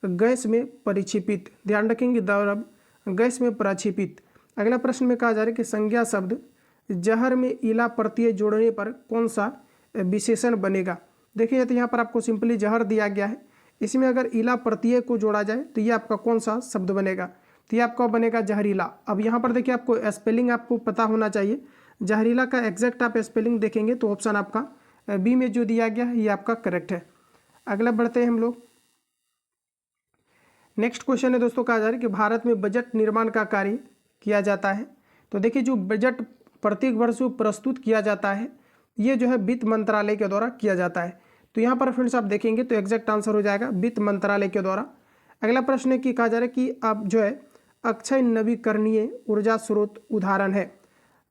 गैस में परिक्षेपित। ध्यान रखेंगे, द्रव गैस में प्रक्षेपित। अगला प्रश्न में कहा जा रहा है कि संज्ञा शब्द जहर में इला प्रत्यय जोड़ने पर कौन सा विशेषण बनेगा। देखिए तो यहाँ पर आपको सिंपली जहर दिया गया है, इसमें अगर इला प्रत्यय को जोड़ा जाए तो ये आपका कौन सा शब्द बनेगा, तो ये आपका बनेगा जहरीला। अब यहाँ पर देखिए आपको स्पेलिंग आपको पता होना चाहिए, जहरीला का एग्जैक्ट आप स्पेलिंग देखेंगे तो ऑप्शन आपका बी में जो दिया गया है ये आपका करेक्ट है। अगला बढ़ते हैं हम लोग। नेक्स्ट क्वेश्चन है दोस्तों, कहा जा रहा है कि भारत में बजट निर्माण का कार्य किया जाता है। तो देखिए जो बजट प्रत्येक वर्ष प्रस्तुत किया जाता है ये जो है वित्त मंत्रालय के द्वारा किया जाता है। तो यहाँ पर फ्रेंड्स आप देखेंगे तो एग्जैक्ट आंसर हो जाएगा वित्त मंत्रालय के द्वारा। अगला प्रश्न है कि कहा जा रहा है कि अब जो है अक्षय नवीकरणीय ऊर्जा स्रोत उदाहरण है।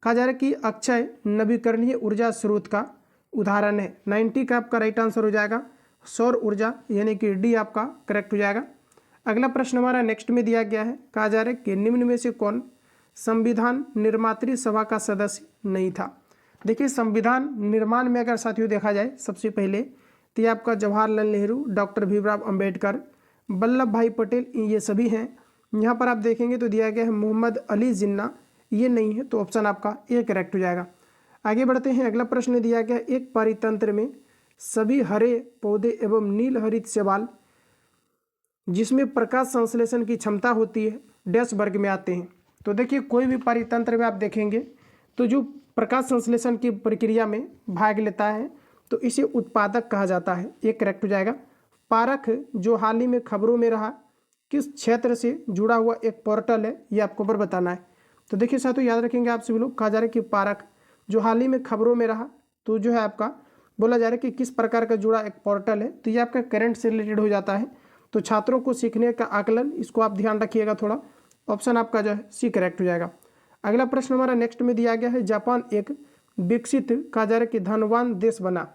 कहा जा रहा है कि अक्षय नवीकरणीय ऊर्जा स्रोत का उदाहरण है। 90 का आपका राइट आंसर हो जाएगा सौर ऊर्जा, यानी कि डी आपका करेक्ट हो जाएगा। अगला प्रश्न हमारा नेक्स्ट में दिया गया है, कहा जा रहा है कि निम्न में से कौन संविधान निर्मात्री सभा का सदस्य नहीं था। देखिए संविधान निर्माण में अगर साथियों देखा जाए सबसे पहले तो ये आपका जवाहरलाल नेहरू, डॉक्टर भीमराव अंबेडकर, वल्लभ भाई पटेल, ये सभी हैं। यहाँ पर आप देखेंगे तो दिया गया है मोहम्मद अली जिन्ना, ये नहीं है, तो ऑप्शन आपका ए करेक्ट हो जाएगा। आगे बढ़ते हैं। अगला प्रश्न दिया गया एक परितंत्र में सभी हरे पौधे एवं नील हरित शैवाल जिसमें प्रकाश संश्लेषण की क्षमता होती है डैश वर्ग में आते हैं। तो देखिए कोई भी परितंत्र में आप देखेंगे तो जो प्रकाश संश्लेषण की प्रक्रिया में भाग लेता है तो इसे उत्पादक कहा जाता है, ये करेक्ट हो जाएगा। पारख जो हाल ही में खबरों में रहा किस क्षेत्र से जुड़ा हुआ एक पोर्टल है, ये आपको पर बताना है। तो देखिए साथियों याद रखेंगे आप सभी लोग, कहा जा रहा है कि पारख जो हाल ही में खबरों में रहा तो जो है आपका बोला जा रहा है कि किस प्रकार का जुड़ा एक पोर्टल है, तो ये आपका करंट से रिलेटेड हो जाता है। तो छात्रों को सीखने का आकलन, इसको आप ध्यान रखिएगा थोड़ा। ऑप्शन आपका जो है सी करेक्ट हो जाएगा। अगला प्रश्न हमारा नेक्स्ट में दिया गया है जापान एक विकसित, कहा जा रहा है कि धनवान देश बना।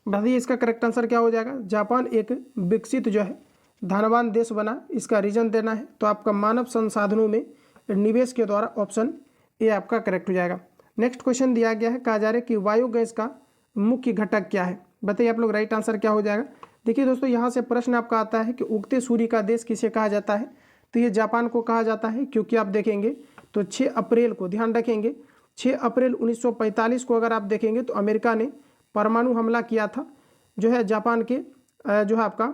बताइए इसका करेक्ट आंसर क्या हो जाएगा। जापान एक विकसित जो है धनवान देश बना, इसका रीजन देना है तो आपका मानव संसाधनों में निवेश के द्वारा। ऑप्शन ए आपका करेक्ट हो जाएगा। नेक्स्ट क्वेश्चन दिया गया है, कहा जा रहा है कि बायोगैस का मुख्य घटक क्या है। बताइए आप लोग राइट आंसर क्या हो जाएगा। देखिए दोस्तों यहाँ से प्रश्न आपका आता है कि उगते सूर्य का देश किसे कहा जाता है, तो ये जापान को कहा जाता है, क्योंकि आप देखेंगे तो 6 अप्रैल को, ध्यान रखेंगे 6 अप्रैल 1945 को अगर आप देखेंगे तो अमेरिका ने परमाणु हमला किया था जो है जापान के जो है आपका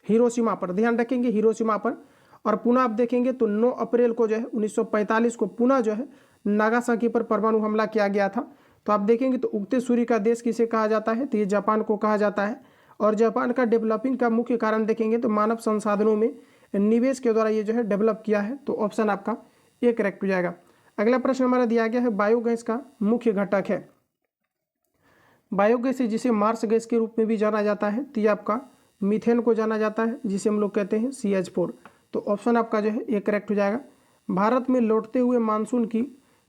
हिरोशिमा पर, ध्यान रखेंगे हिरोशिमा पर। और पुनः आप देखेंगे तो 9 अप्रैल को जो है 1945 को पुनः जो है नागासाकी पर परमाणु हमला किया गया था। तो आप देखेंगे तो उगते सूर्य का देश किसे कहा जाता है, तो ये जापान को कहा जाता है। और जापान का डेवलपिंग का मुख्य कारण देखेंगे तो मानव संसाधनों में निवेश के द्वारा ये जो है डेवलप किया है। तो ऑप्शन आपका ए करेक्ट हो जाएगा। अगला प्रश्न हमारा दिया गया है बायोगैस का मुख्य घटक है। बायोगैस जिसे मार्स गैस के रूप में भी जाना जाता है, तो ये आपका मीथेन को जाना जाता है जिसे हम लोग कहते हैं CH4। तो ऑप्शन आपका जो है ए करेक्ट हो जाएगा। भारत में लौटते हुए मानसून की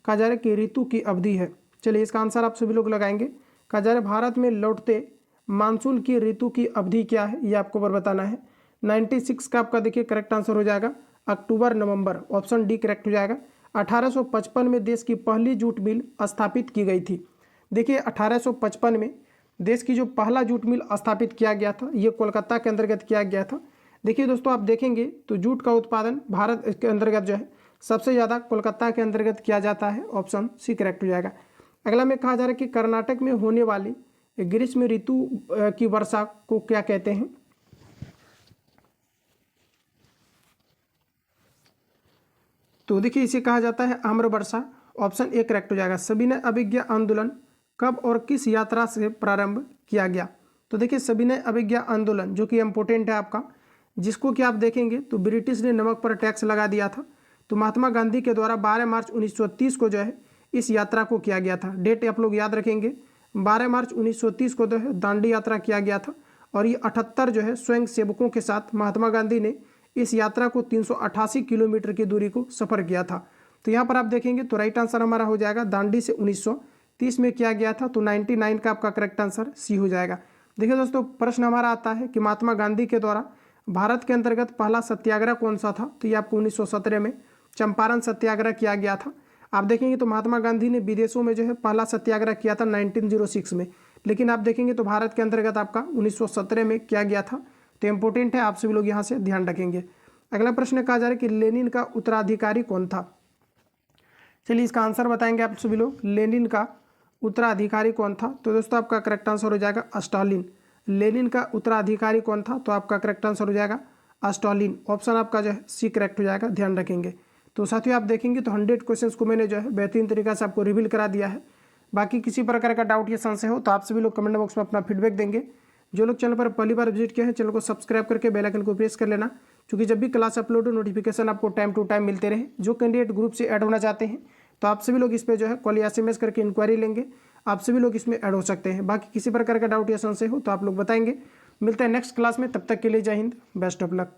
कहा जा रहा है कि ऋतु की अवधि है। चलिए इसका आंसर आप सभी लोग लगाएंगे। कहा जा रहा है भारत में लौटते मानसून की ऋतु की अवधि क्या है, ये आपको पर बताना है। 96 का आपका देखिए करेक्ट आंसर हो जाएगा अक्टूबर नवंबर। ऑप्शन डी करेक्ट हो जाएगा। 1855 में देश की पहली जूट मिल स्थापित की गई थी। देखिए 1855 में देश की जो पहला जूट मिल स्थापित किया गया था ये कोलकाता के अंतर्गत किया गया था। देखिए दोस्तों आप देखेंगे तो जूट का उत्पादन भारत के अंतर्गत जो है सबसे ज़्यादा कोलकाता के अंतर्गत किया जाता है। ऑप्शन सी करेक्ट हो जाएगा। अगला में कहा जा रहा है कि कर्नाटक में होने वाली ग्रीष्म ऋतु की वर्षा को क्या कहते हैं। तो देखिए इसे कहा जाता है आम्र वर्षा। ऑप्शन ए करेक्ट हो जाएगा। सविनय अवज्ञा आंदोलन कब और किस यात्रा से प्रारंभ किया गया। तो देखिए सविनय अवज्ञा आंदोलन जो कि इम्पोर्टेंट है आपका, जिसको कि आप देखेंगे तो ब्रिटिश ने नमक पर टैक्स लगा दिया था। तो महात्मा गांधी के द्वारा 12 मार्च 1930 को जो है इस यात्रा को किया गया था। डेट आप लोग याद रखेंगे, 12 मार्च 1930 को जो है दांडी यात्रा किया गया था। और ये 78 जो है स्वयं सेवकों के साथ महात्मा गांधी ने इस यात्रा को 388 किलोमीटर की दूरी को सफ़र किया था। तो यहाँ पर आप देखेंगे तो राइट आंसर हमारा हो जाएगा दांडी से 1930 में किया गया था। तो 99 का आपका करेक्ट आंसर सी हो जाएगा। देखिए दोस्तों, प्रश्न हमारा आता है कि महात्मा गांधी के द्वारा भारत के अंतर्गत पहला सत्याग्रह कौन सा था। तो ये आपको 1917 में चंपारण सत्याग्रह किया गया था। आप देखेंगे तो महात्मा गांधी ने विदेशों में जो है पहला सत्याग्रह किया था 1906 में, लेकिन आप देखेंगे तो भारत के अंतर्गत आपका 1917 में किया गया था। तो इंपॉर्टेंट है, आप सभी लोग यहाँ से ध्यान रखेंगे। अगला प्रश्न कहा जा रहा है कि लेनिन का उत्तराधिकारी कौन था। चलिए इसका आंसर बताएंगे आप सभी लोग। लेनिन का उत्तराधिकारी कौन था। तो दोस्तों आपका करेक्ट आंसर हो जाएगा स्टालिन। लेनिन का उत्तराधिकारी कौन था। तो आपका करेक्ट आंसर हो जाएगा स्टालिन। ऑप्शन आपका जो है सी करेक्ट हो जाएगा, ध्यान रखेंगे। तो साथियों आप देखेंगे तो 100 क्वेश्चंस को मैंने जो है बेहतरीन तरीके से आपको रिवील करा दिया है। बाकी किसी प्रकार का डाउट या संशय हो तो आप सभी लोग कमेंट बॉक्स में अपना फीडबैक देंगे। जो लोग चैनल पर पहली बार विजिट किए हैं, चैनल को सब्सक्राइब करके बेल आइकन को प्रेस कर लेना, क्योंकि जब भी क्लास अपलोड हो नोटिफिकेशन आपको टाइम टू टाइम मिलते रहे। जो कैंडिडेट ग्रुप से ऐड होना चाहते हैं तो आप सभी लोग इस पर जो है कॉल या SMS करके इंक्वायरी लेंगे, आप सभी लोग इसमें ऐड हो सकते हैं। बाकी किसी प्रकार का डाउट या संशय हो तो आप लोग बताएंगे। मिलते हैं नेक्स्ट क्लास में, तब तक के लिए जय हिंद, बेस्ट ऑफ लक।